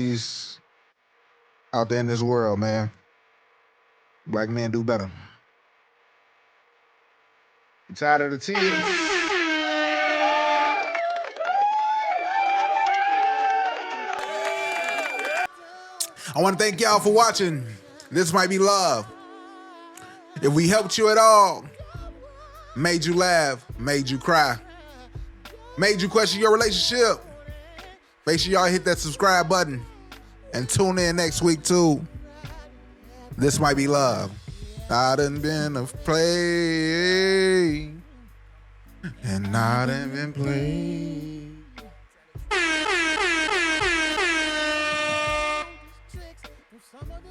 B: out there in this world, man. Black men do better. You tired of the tears? I want to thank y'all for watching. This Might Be Love. If we helped you at all, made you laugh, made you cry, made you question your relationship, make sure y'all hit that subscribe button and tune in next week too. This Might Be Love. I done been a play, and I done been played.